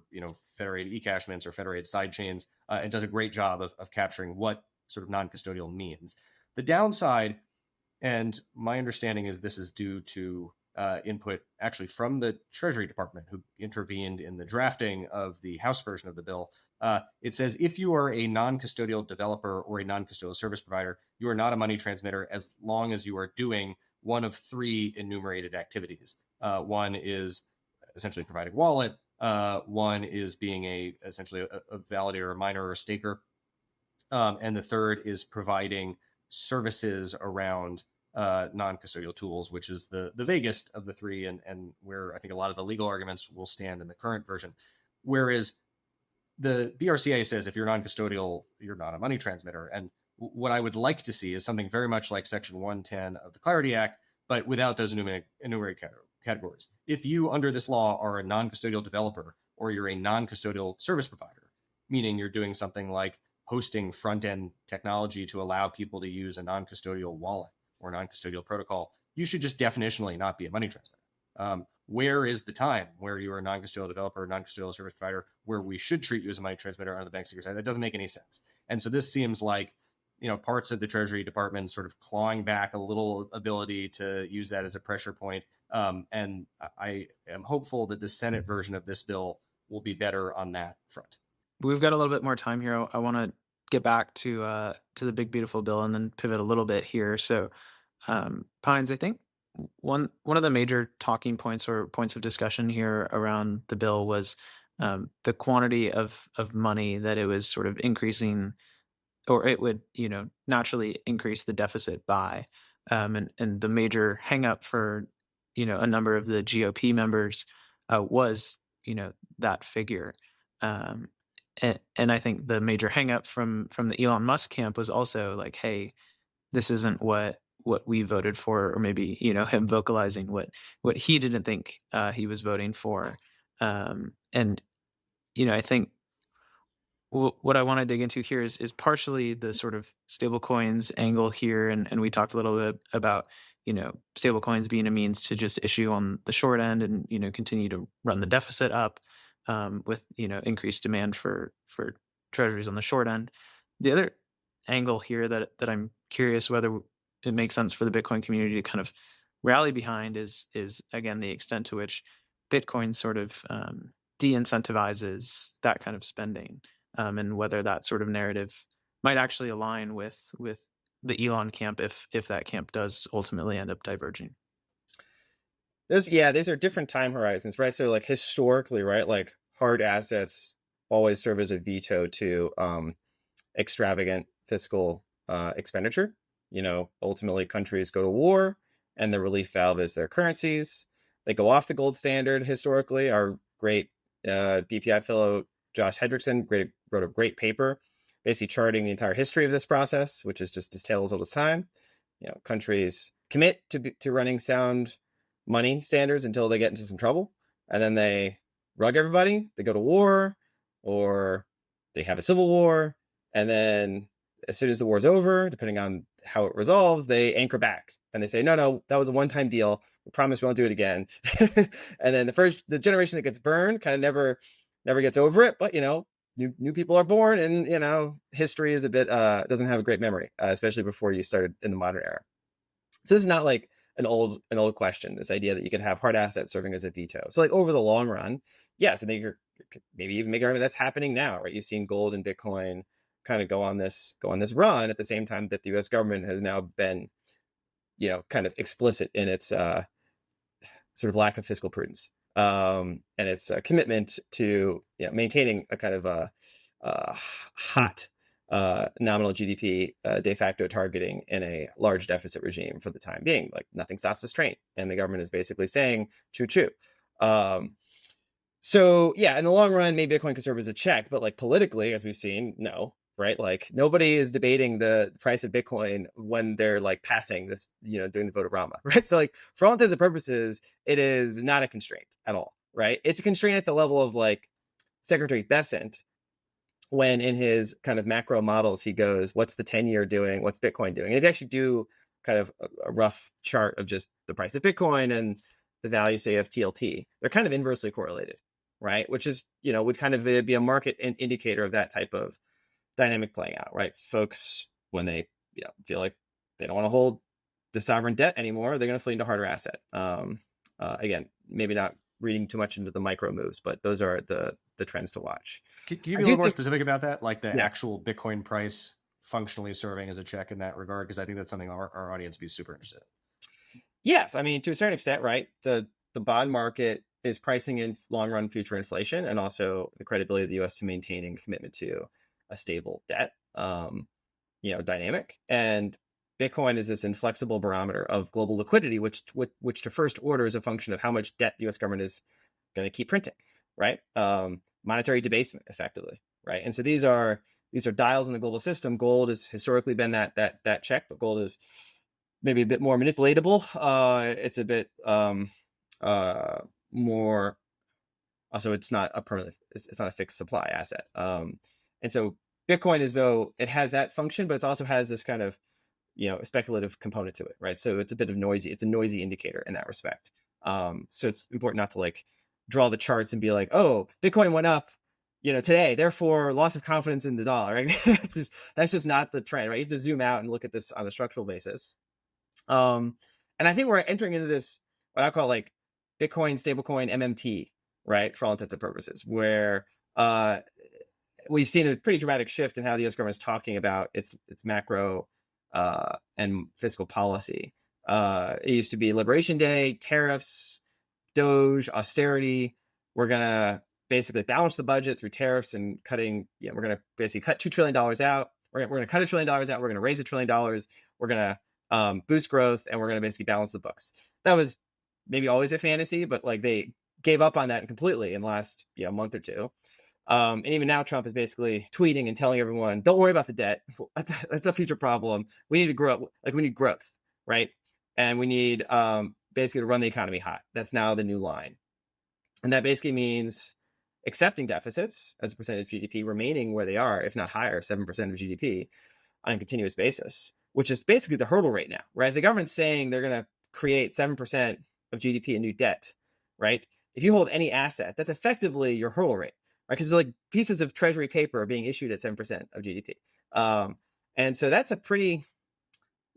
federated eCash mints or federated sidechains. It does a great job of capturing what sort of non-custodial means. The downside, and my understanding is this is due to input actually from the Treasury Department, who intervened in the drafting of the House version of the bill. It says if you are a non-custodial developer or a non-custodial service provider, you are not a money transmitter as long as you are doing one of three enumerated activities. One is essentially providing wallet. One is being essentially a validator, a miner, or a staker. And the third is providing services around non-custodial tools, which is the vaguest of the three, and where I think a lot of the legal arguments will stand in the current version. Whereas the BRCA says if you're non-custodial, you're not a money transmitter. And what I would like to see is something very much like Section 110 of the Clarity Act, but without those enumerated categories. If you, under this law, are a non-custodial developer or you're a non-custodial service provider, meaning you're doing something like hosting front-end technology to allow people to use a non-custodial wallet or non-custodial protocol, you should just definitionally not be a money transmitter. Where is the time where you are a non-custodial developer, non-custodial service provider, where we should treat you as a money transmitter under the bank secret side? That doesn't make any sense. And so this seems like, parts of the Treasury Department sort of clawing back a little ability to use that as a pressure point. And I am hopeful that the Senate version of this bill will be better on that front. We've got a little bit more time here. I want to get back to the big beautiful bill and then pivot a little bit here. So, Pines, I think one of the major talking points or points of discussion here around the bill was the quantity of money that it was sort of increasing, or it would naturally increase the deficit by, and the major hangup for a number of the GOP members was that figure. And I think the major hangup from the Elon Musk camp was also like, hey, this isn't what we voted for, or maybe him vocalizing what he didn't think he was voting for. And I think what I want to dig into here is partially the sort of stablecoins angle here, and we talked a little bit about stablecoins being a means to just issue on the short end and continue to run the deficit up with increased demand for treasuries on the short end. The other angle here that I'm curious whether it makes sense for the Bitcoin community to kind of rally behind is again the extent to which Bitcoin sort of de-incentivizes that kind of spending, and whether that sort of narrative might actually align with the Elon camp if that camp does ultimately end up diverging. These are different time horizons, right? So like historically, right, like hard assets always serve as a veto to extravagant fiscal expenditure. Ultimately countries go to war and the relief valve is their currencies. They go off the gold standard historically. Our great BPI fellow Josh Hendrickson wrote a great paper basically charting the entire history of this process, which is just as tale as old as time. Countries commit to running sound money standards until they get into some trouble, and then they rug everybody. They go to war, or they have a civil war, and then as soon as the war's over, depending on how it resolves, they anchor back and they say, no, that was a one-time deal. We promise we won't do it again. And then the generation that gets burned kind of never gets over it. But new people are born, and history is a bit doesn't have a great memory, especially before you started in the modern era. So this is not like an old question, this idea that you could have hard assets serving as a veto. So like over the long run, yes, I think you're maybe even make an argument that's happening now, right? You've seen gold and Bitcoin kind of go on this run at the same time that the US government has now been, kind of explicit in its sort of lack of fiscal prudence, and its commitment to maintaining a kind of a hot nominal GDP de facto targeting in a large deficit regime for the time being. Like nothing stops this train, and the government is basically saying choo. So yeah, in the long run, maybe Bitcoin could serve as a check, but like politically, as we've seen, no. right? Like nobody is debating the price of Bitcoin when they're like passing this, doing the vote of Rama, right? So like for all intents and purposes, it is not a constraint at all, right? It's a constraint at the level of like Secretary Bessent, when in his kind of macro models, he goes, what's the 10-year doing? What's Bitcoin doing? And if you actually do kind of a rough chart of just the price of Bitcoin and the value, say, of TLT, they're kind of inversely correlated, right? Which is, would kind of be a market indicator of that type of dynamic playing out, right? Folks, when they feel like they don't want to hold the sovereign debt anymore, they're going to flee into harder asset. Again, maybe not reading too much into the micro moves, but those are the trends to watch. Can you be a little more specific about that? Like the actual Bitcoin price functionally serving as a check in that regard? Because I think that's something our audience would be super interested in. Yes. I mean, to a certain extent, right? The bond market is pricing in long run future inflation and also the credibility of the US to maintaining commitment to a stable debt, dynamic. And Bitcoin is this inflexible barometer of global liquidity, which to first order is a function of how much debt the US government is going to keep printing, right? Monetary debasement, effectively, right? And so these are dials in the global system. Gold has historically been that check, but gold is maybe a bit more manipulatable. It's a bit more. Also, it's not a permanent. It's not a fixed supply asset. And so Bitcoin is, though it has that function, but it also has this kind of speculative component to it, right? So it's a bit of noisy. It's a noisy indicator in that respect. So it's important not to like draw the charts and be like, oh, Bitcoin went up, today, therefore loss of confidence in the dollar, right? that's just not the trend, right? You have to zoom out and look at this on a structural basis. And I think we're entering into this, what I call like Bitcoin stablecoin MMT, right? For all intents and purposes, where we've seen a pretty dramatic shift in how the US government is talking about its macro and fiscal policy. It used to be Liberation Day, tariffs, Doge, austerity. We're going to basically balance the budget through tariffs and cutting. We're going to basically cut $2 trillion out. We're going to cut $1 trillion out. We're going to raise $1 trillion. We're going to boost growth, and we're going to basically balance the books. That was maybe always a fantasy, but like they gave up on that completely in the last month or two. And even now, Trump is basically tweeting and telling everyone, "Don't worry about the debt. That's a future problem. We need to grow. Like we need growth, right? And we need basically to run the economy hot." That's now the new line, and that basically means accepting deficits as a percentage of GDP remaining where they are, if not higher, 7% of GDP on a continuous basis, which is basically the hurdle rate now, right? The government's saying they're going to create 7% of GDP in new debt, right? If you hold any asset, that's effectively your hurdle rate. Right, because like pieces of treasury paper are being issued at 7% of GDP, and so that's a pretty,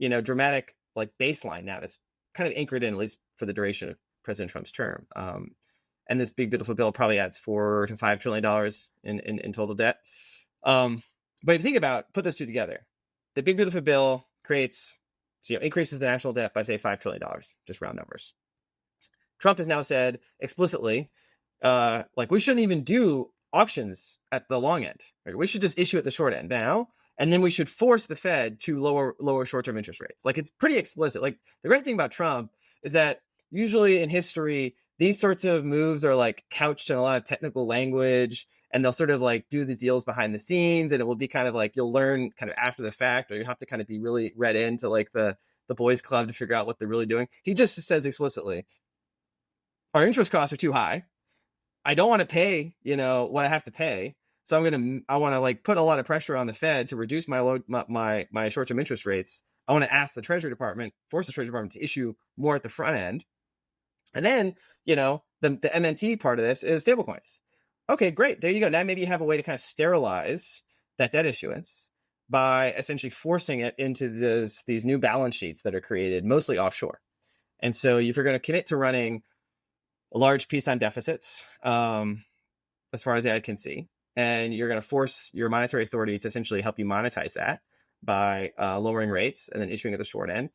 dramatic like baseline now that's kind of anchored in, at least for the duration of President Trump's term. And this big beautiful bill probably adds $4 to $5 trillion in total debt. But if you think about put those two together, the big beautiful bill creates increases the national debt by say $5 trillion, just round numbers. Trump has now said explicitly, like we shouldn't even do auctions at the long end. Right? We should just issue at the short end now, and then we should force the Fed to lower short-term interest rates. Like it's pretty explicit. Like the great thing about Trump is that usually in history, these sorts of moves are like couched in a lot of technical language, and they'll sort of like do these deals behind the scenes, and it will be kind of like you'll learn kind of after the fact, or you have to kind of be really read into like the boys club to figure out what they're really doing. He just says explicitly, our interest costs are too high. I don't want to pay, what I have to pay. So I want to like put a lot of pressure on the Fed to reduce my my short-term interest rates. I want to ask the Treasury Department, force the Treasury Department to issue more at the front end. And then, the MNT part of this is stablecoins. Okay, great. There you go. Now maybe you have a way to kind of sterilize that debt issuance by essentially forcing it into these new balance sheets that are created mostly offshore. And so if you're going to commit to running a large piece on deficits, as far as the eye can see, and you're going to force your monetary authority to essentially help you monetize that by lowering rates and then issuing at the short end.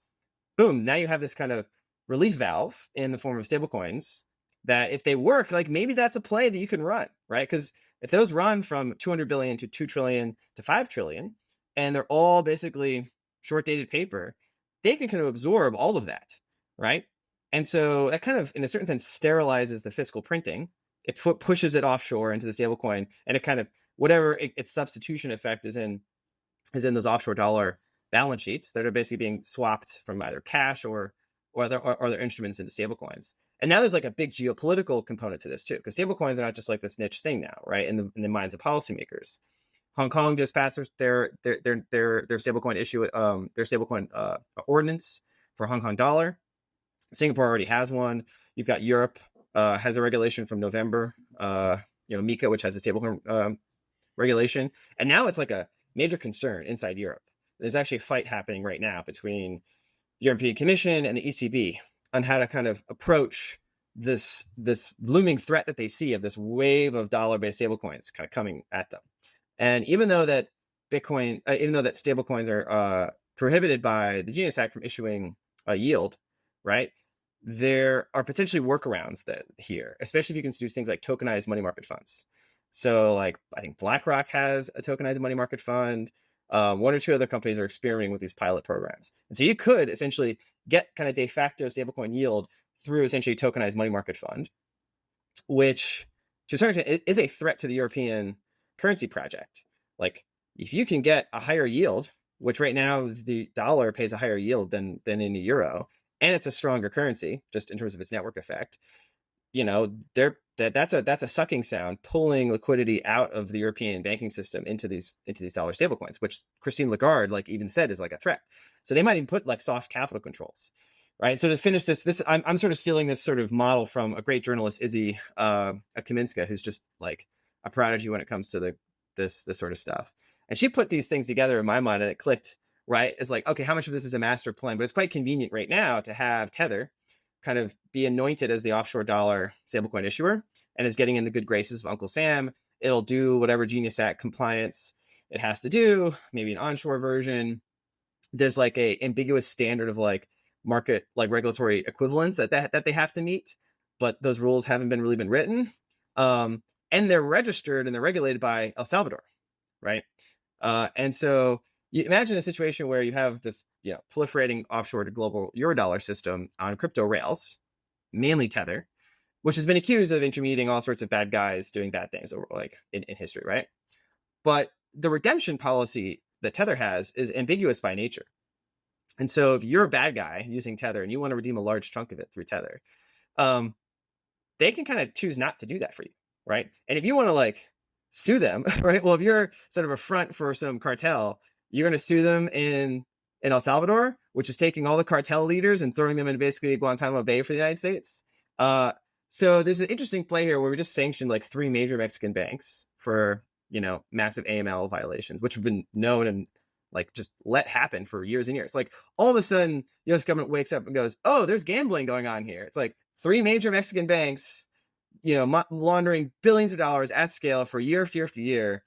Boom! Now you have this kind of relief valve in the form of stablecoins that, if they work, like maybe that's a play that you can run, right? Because if those run from 200 billion to 2 trillion to 5 trillion, and they're all basically short-dated paper, they can kind of absorb all of that, right? And so that kind of, in a certain sense, sterilizes the fiscal printing. It pushes it offshore into the stablecoin, and it kind of, whatever its substitution effect is in is in those offshore dollar balance sheets that are basically being swapped from either cash or other instruments into stablecoins. And now there's like a big geopolitical component to this too, because stablecoins are not just like this niche thing now, right? In the minds of policymakers. Hong Kong just passed their stablecoin ordinance for Hong Kong dollar. Singapore already has one. You've got Europe has a regulation from November. MiCA, which has a stablecoin regulation, and now it's like a major concern inside Europe. There's actually a fight happening right now between the European Commission and the ECB on how to kind of approach this looming threat that they see of this wave of dollar-based stablecoins kind of coming at them. And even though that stablecoins are prohibited by the Genius Act from issuing a yield, right? There are potentially workarounds here, especially if you can do things like tokenized money market funds. So like I think BlackRock has a tokenized money market fund. One or two other companies are experimenting with these pilot programs. And so you could essentially get kind of de facto stablecoin yield through essentially tokenized money market fund, which to a certain extent is a threat to the European currency project. Like if you can get a higher yield, which right now the dollar pays a higher yield than in the euro, and it's a stronger currency just in terms of its network effect, that's a sucking sound pulling liquidity out of the European banking system into these dollar stablecoins, which Christine Lagarde like even said is like a threat. So they might even put like soft capital controls, right? So to finish this I'm sort of stealing this sort of model from a great journalist, Izzy Kaminska, who's just like a prodigy when it comes to this sort of stuff. And she put these things together in my mind, and it clicked, right? It's like, okay, how much of this is a master plan? But it's quite convenient right now to have Tether kind of be anointed as the offshore dollar stablecoin issuer and is getting in the good graces of Uncle Sam. It'll do whatever Genius Act compliance it has to do, maybe an onshore version. There's like a ambiguous standard of like market, like regulatory equivalence that they have to meet, but those rules haven't really been written. And they're registered and they're regulated by El Salvador, right? And so you imagine a situation where you have this, proliferating offshore to global Eurodollar system on crypto rails, mainly Tether, which has been accused of intermediating all sorts of bad guys doing bad things over like in history, right? But the redemption policy that Tether has is ambiguous by nature. And so if you're a bad guy using Tether and you want to redeem a large chunk of it through Tether, they can kind of choose not to do that for you, right? And if you want to like sue them, right? Well, if you're sort of a front for some cartel, you're going to sue them in El Salvador, which is taking all the cartel leaders and throwing them into basically Guantanamo Bay for the United States. So there's an interesting play here where we just sanctioned like 3 major Mexican banks for, massive AML violations, which have been known and like just let happen for years and years. Like all of a sudden, U.S. government wakes up and goes, oh, there's gambling going on here. It's like 3 major Mexican banks, laundering billions of dollars at scale for year after year after year.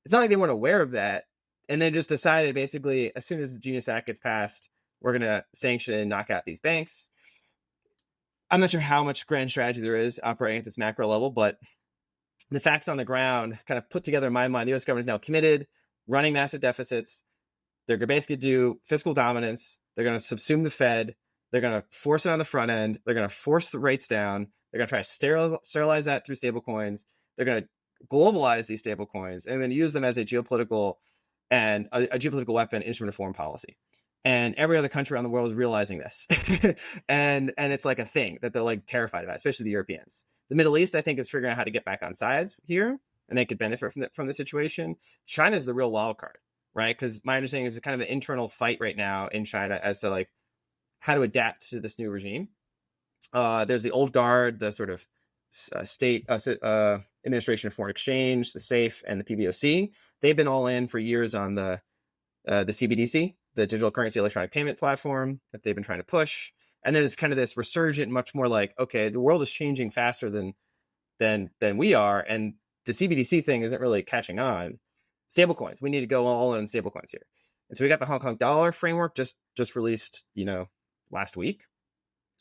It's not like they weren't aware of that. And then just decided basically, as soon as the Genius Act gets passed, we're going to sanction and knock out these banks. I'm not sure how much grand strategy there is operating at this macro level, but the facts on the ground kind of put together in my mind. The U.S. government is now committed, running massive deficits. They're going to basically do fiscal dominance. They're going to subsume the Fed. They're going to force it on the front end. They're going to force the rates down. They're going to try to sterilize that through stablecoins. They're going to globalize these stablecoins and then use them as a geopolitical weapon, instrument of foreign policy. And every other country around the world is realizing this. and it's like a thing that they're like terrified about, especially the Europeans. The Middle East, I think, is figuring out how to get back on sides here, and they could benefit from the situation. China is the real wild card, right? Because my understanding is it's kind of an internal fight right now in China as to like how to adapt to this new regime. There's the old guard, the sort of state administration of foreign exchange, the SAFE, and the PBOC. They've been all in for years on the CBDC, the digital currency electronic payment platform that they've been trying to push. And then it's kind of this resurgent, much more like, okay, the world is changing faster than we are, and the CBDC thing isn't really catching on. Stablecoins, we need to go all in stablecoins here. And so we got the Hong Kong dollar framework just released, last week.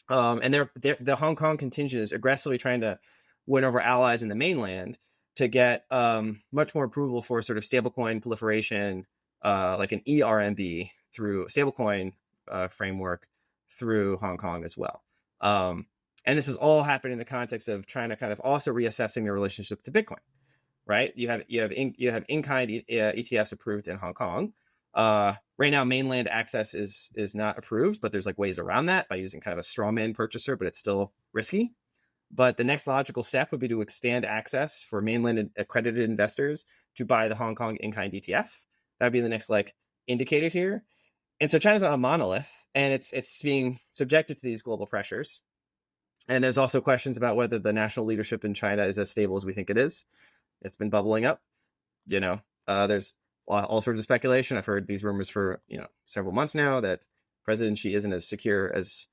And the Hong Kong contingent is aggressively trying to win over allies in the mainland to get much more approval for sort of stablecoin proliferation, like an ERMB through a stablecoin framework through Hong Kong as well. And this is all happening in the context of China kind of also reassessing their relationship to Bitcoin, right? You have in-kind ETFs approved in Hong Kong, Right now, mainland access is not approved, but there's like ways around that by using kind of a straw man purchaser, but it's still risky. But the next logical step would be to expand access for mainland accredited investors to buy the Hong Kong in-kind ETF. That would be the next like indicator here. And so China's not a monolith, and it's being subjected to these global pressures. And there's also questions about whether the national leadership in China is as stable as we think it is. It's been bubbling up. There's all sorts of speculation. I've heard these rumors for several months now that President Xi isn't as secure as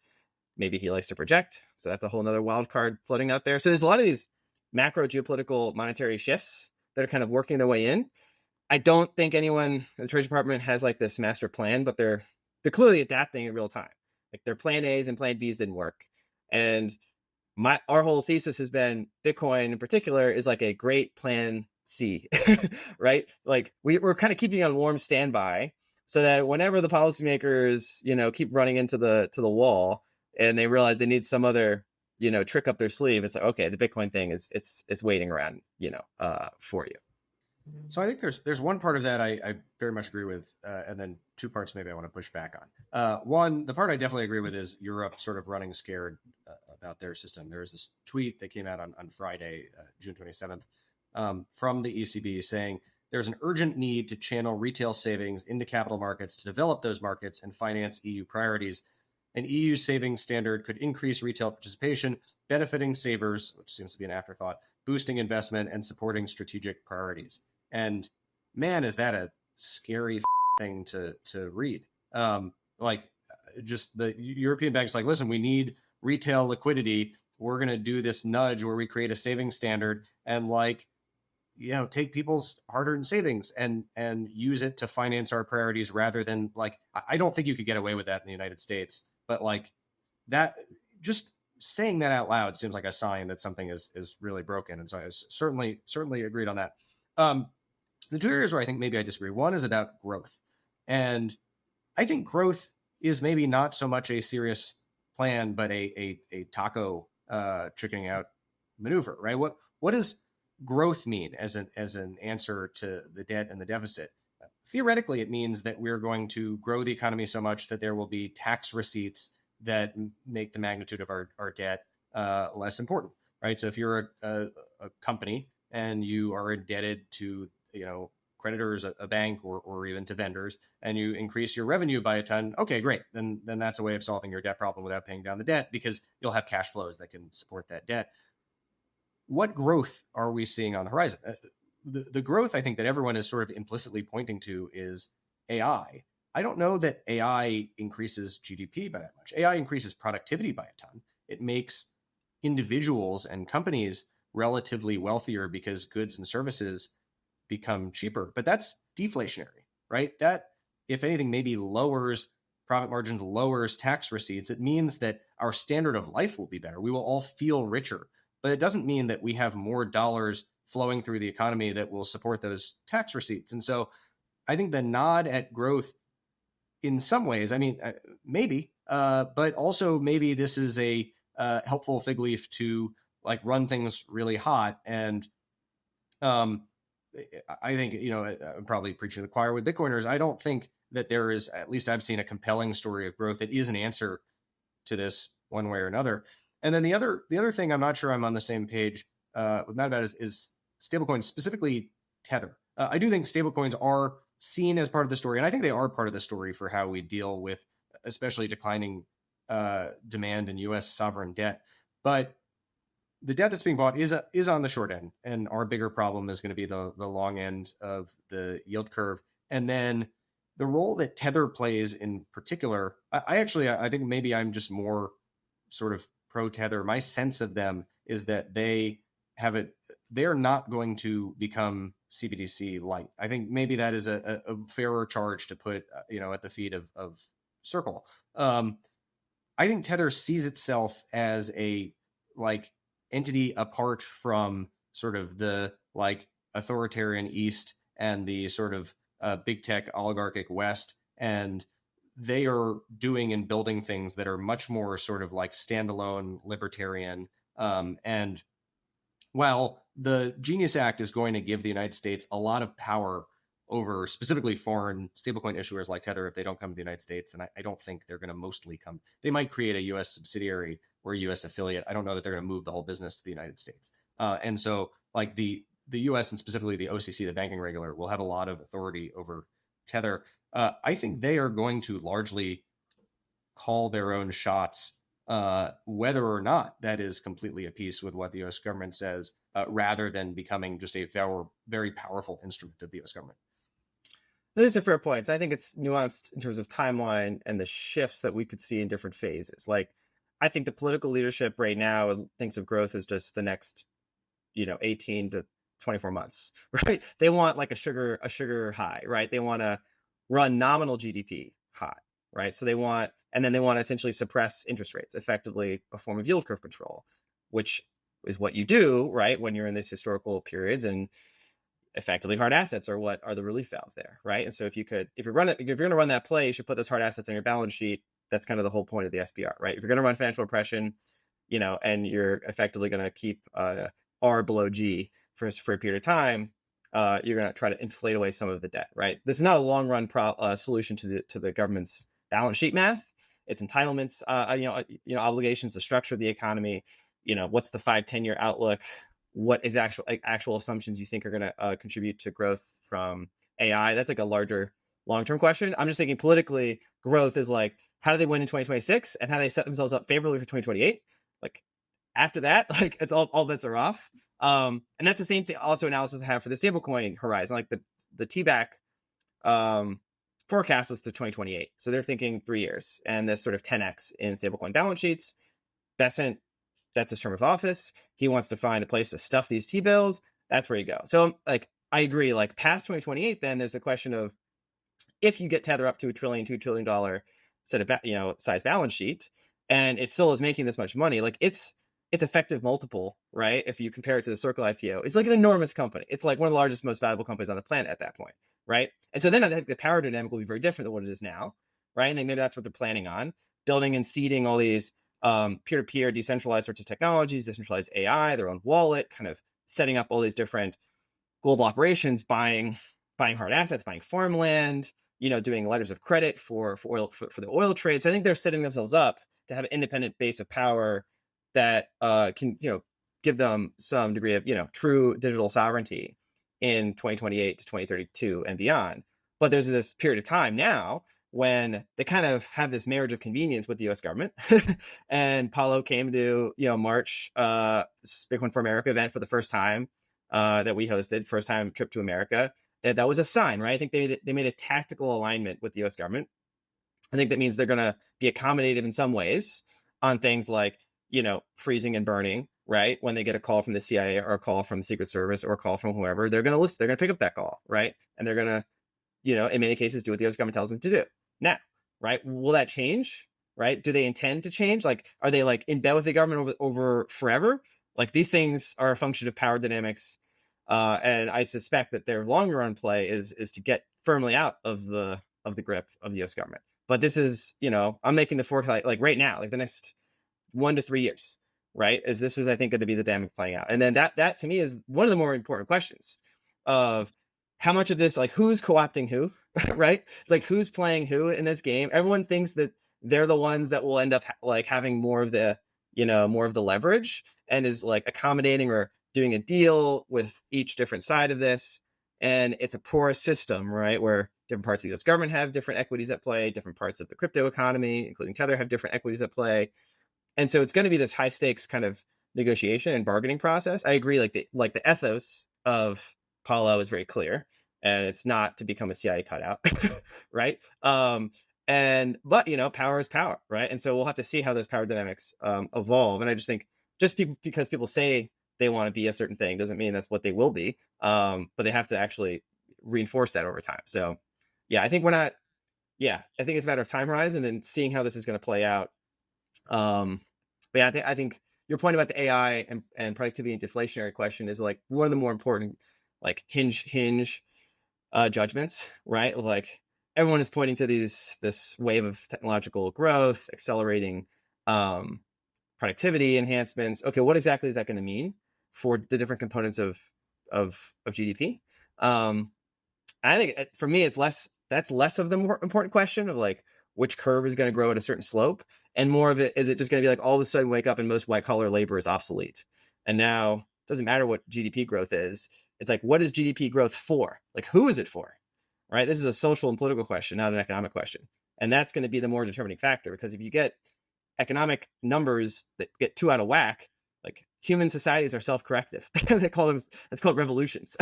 maybe he likes to project. So that's a whole nother wild card floating out there. So there's a lot of these macro geopolitical monetary shifts that are kind of working their way in. I don't think anyone in the Treasury Department has like this master plan, but they're clearly adapting in real time. Like their plan A's and plan B's didn't work. And our whole thesis has been Bitcoin in particular is like a great plan C, right? Like we're kind of keeping on warm standby so that whenever the policymakers, keep running into the wall and they realize they need some other, trick up their sleeve, it's like, okay, the Bitcoin thing is it's waiting around, for you. So I think there's one part of that I very much agree with, and then two parts maybe I want to push back on. One, the part I definitely agree with is Europe sort of running scared about their system. There was this tweet that came out on Friday, June 27th, from the ECB saying there's an urgent need to channel retail savings into capital markets to develop those markets and finance EU priorities. An EU savings standard could increase retail participation, benefiting savers, which seems to be an afterthought, boosting investment and supporting strategic priorities. And man, is that a scary thing to read. Just the European banks like, listen, we need retail liquidity. We're going to do this nudge where we create a savings standard and take people's hard-earned savings and use it to finance our priorities rather than I don't think you could get away with that in the United States, but that, just saying that out loud seems like a sign that something is really broken. And so I certainly agreed on that. The two areas where I think maybe I disagree. One is about growth. And I think growth is maybe not so much a serious plan, but a taco chickening out maneuver, right? What does growth mean as an answer to the debt and the deficit? Theoretically, it means that we're going to grow the economy so much that there will be tax receipts that make the magnitude of our debt less important, right? So if you're a company and you are indebted to creditors, a bank, or even to vendors, and you increase your revenue by a ton, okay, great. Then that's a way of solving your debt problem without paying down the debt because you'll have cash flows that can support that debt. What growth are we seeing on the horizon? The growth I think that everyone is sort of implicitly pointing to is AI. I don't know that AI increases GDP by that much. AI increases productivity by a ton. It makes individuals and companies relatively wealthier because goods and services become cheaper, but that's deflationary, right? That, if anything, maybe lowers profit margins, lowers tax receipts. It means that our standard of life will be better. We will all feel richer, but it doesn't mean that we have more dollars flowing through the economy that will support those tax receipts. And so I think the nod at growth in some ways, maybe, but also maybe this is a helpful fig leaf to run things really hot. And I think, I'm probably preaching to the choir with Bitcoiners. I don't think that there is, at least I've seen, a compelling story of growth that is an answer to this one way or another. And then the other thing I'm not sure I'm on the same page with Matt about is stablecoins, specifically Tether. I do think stablecoins are seen as part of the story, and I think they are part of the story for how we deal with especially declining demand in U.S. sovereign debt. But the debt that's being bought is on the short end, and our bigger problem is going to be the long end of the yield curve. And then the role that Tether plays in particular, I think maybe I'm just more sort of pro Tether. My sense of them is that they're not going to become CBDC light. I think maybe that is a fairer charge to put at the feet of Circle. I think Tether sees itself as a entity apart from sort of the authoritarian East and the sort of big tech oligarchic West, and they are doing and building things that are much more sort of standalone libertarian. And while the Genius Act is going to give the United States a lot of power over specifically foreign stablecoin issuers like Tether if they don't come to the United States. And I don't think they're going to mostly come. They might create a U.S. subsidiary or a U.S. affiliate. I don't know that they're going to move the whole business to the United States. And so like the U.S. and specifically the OCC, the banking regulator, will have a lot of authority over Tether. I think they are going to largely call their own shots, whether or not that is completely apiece with what the U.S. government says, rather than becoming just a very, very powerful instrument of the U.S. government. Those are fair points. I think it's nuanced in terms of timeline and the shifts that we could see in different phases. Like, I think the political leadership right now thinks of growth as just the next, 18 to 24 months, right? They want like a sugar high, right? They want to run nominal GDP high, right? So they want to essentially suppress interest rates, effectively a form of yield curve control, which is what you do, right? When you're in these historical periods, and effectively hard assets are what are the relief valve there, right? And so if you're going to run that play, you should put those hard assets on your balance sheet. That's kind of the whole point of the SBR, right? If you're going to run financial repression, and you're effectively going to keep R below G for a period of time, you're going to try to inflate away some of the debt, right? This is not a long run solution to the government's balance sheet math. It's entitlements, obligations, the structure of the economy. What's the 5-10 year outlook? What is actual assumptions you think are going to contribute to growth from AI? That's like a larger long-term question. I'm just thinking politically, growth is like, how do they win in 2026 and how do they set themselves up favorably for 2028? Like after that, like it's all bets are off. And that's the same thing. Also, analysis I have for the stablecoin horizon, like the TBAC forecast was to 2028. So they're thinking 3 years, and this sort of 10x in stablecoin balance sheets. Bessent, that's his term of office. He wants to find a place to stuff these T-bills. That's where you go. So like, I agree, like past 2028, then there's the question of if you get Tether up to $2 trillion set of, size balance sheet, and it still is making this much money, like its effective multiple, right? If you compare it to the Circle IPO, it's like an enormous company. It's like one of the largest, most valuable companies on the planet at that point, right? And so then I think the power dynamic will be very different than what it is now, right? And then maybe that's what they're planning on, building and seeding all these peer-to-peer decentralized sorts of technologies, decentralized AI, their own wallet, kind of setting up all these different global operations, buying hard assets, buying farmland, doing letters of credit for the oil trade. So I think they're setting themselves up to have an independent base of power that can give them some degree of true digital sovereignty in 2028 to 2032 and beyond. But there's this period of time now when they kind of have this marriage of convenience with the U.S. government. And Paulo came to March Bitcoin for America event for the first time that we hosted, first time trip to America. That was a sign, right? I think they made a tactical alignment with the U.S. government. I think that means they're going to be accommodative in some ways on things like freezing and burning, right? When they get a call from the CIA or a call from the Secret Service or a call from whoever, they're going to listen. They're going to pick up that call, right? And they're going to in many cases, do what the U.S. government tells them to do. Now, right? Will that change? Right? Do they intend to change? Like, are they like in bed with the government over forever? Like, these things are a function of power dynamics, and I suspect that their longer run play is to get firmly out of the grip of the U.S. government. But this is, I'm making the forecast like right now, like the next 1 to 3 years, right? This is I think going to be the dynamic playing out, and then that to me is one of the more important questions of how much of this, like who's co-opting who, right? It's like who's playing who in this game. Everyone thinks that they're the ones that will end up like having more of the, more of the leverage, and is like accommodating or doing a deal with each different side of this. And it's a porous system, right? Where different parts of the US government have different equities at play, different parts of the crypto economy, including Tether, have different equities at play. And so it's going to be this high stakes kind of negotiation and bargaining process. I agree. Like the ethos of Paulo is very clear, and it's not to become a CIA cutout, right? But power is power, right? And so we'll have to see how those power dynamics evolve. And I just think because people say they want to be a certain thing doesn't mean that's what they will be. But they have to actually reinforce that over time. So yeah, I think I think it's a matter of time horizon and seeing how this is going to play out. But yeah, I think your point about the AI and productivity and deflationary question is like one of the more important like hinge judgments, right? Like everyone is pointing to this wave of technological growth, accelerating productivity enhancements. Okay, what exactly is that going to mean for the different components of GDP? I think for me, that's less of the more important question of like which curve is going to grow at a certain slope, and more of it is it just going to be like all of a sudden wake up and most white collar labor is obsolete, and now it doesn't matter what GDP growth is. It's like, what is GDP growth for? Like, who is it for? Right? This is a social and political question, not an economic question, and that's going to be the more determining factor, because if you get economic numbers that get too out of whack, like human societies are self-corrective. They call them, it's called revolutions.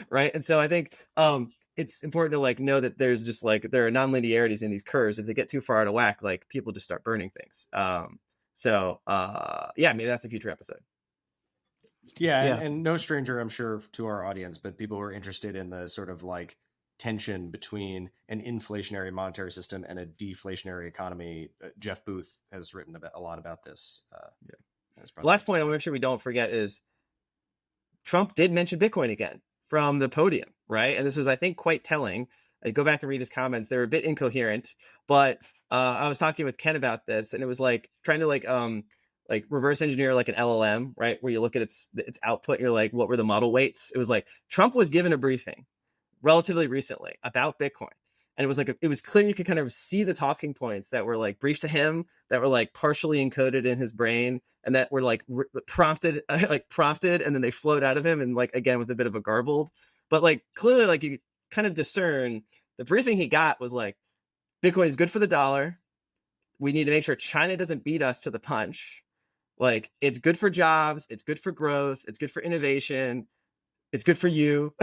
Right? And so I think it's important to like know that there's just like there are non-linearities in these curves. If they get too far out of whack, like people just start burning things. Yeah, maybe that's a future episode. Yeah, Yeah. and no stranger, I'm sure, to our audience, but people who are interested in the sort of like tension between an inflationary monetary system and a deflationary economy. Jeff Booth has written a lot about this. The last point I want to make sure we don't forget is Trump did mention Bitcoin again from the podium, right? And this was, I think, quite telling. I go back and read his comments; they're a bit incoherent. But I was talking with Ken about this, and it was like trying to like reverse engineer like an LLM, right? Where you look at its output, and you're like, what were the model weights? It was like Trump was given a briefing relatively recently about Bitcoin. And it was like, it was clear you could kind of see the talking points that were like briefed to him, that were like partially encoded in his brain, and that were like prompted, and then they flowed out of him, and like, again, with a bit of a garbled, but like clearly, like you kind of discern the briefing he got was like, Bitcoin is good for the dollar. We need to make sure China doesn't beat us to the punch. Like, it's good for jobs. It's good for growth. It's good for innovation. It's good for you.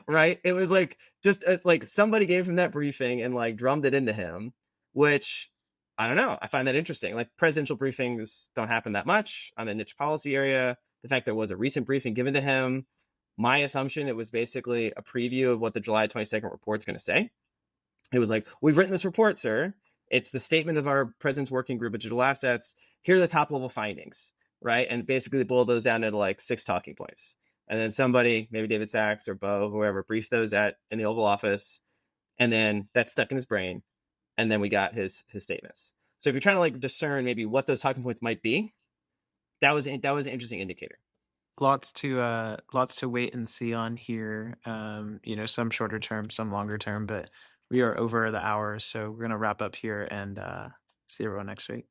Right? It was like just like somebody gave him that briefing and like drummed it into him, which I don't know, I find that interesting. Like, presidential briefings don't happen that much on a niche policy area. The fact there was a recent briefing given to him, my assumption, it was basically a preview of what the July 22nd report's going to say. It was like, we've written this report, sir. It's the statement of our president's working group of digital assets. Here are the top level findings, right? And basically boil those down into like 6 talking points. And then somebody, maybe David Sachs or Bo, whoever, briefed those in the Oval Office, and then that stuck in his brain, and then we got his statements. So if you're trying to like discern maybe what those talking points might be, that was an interesting indicator. Lots to wait and see on here. Some shorter term, some longer term, but we are over the hours, so we're gonna wrap up here and see everyone next week.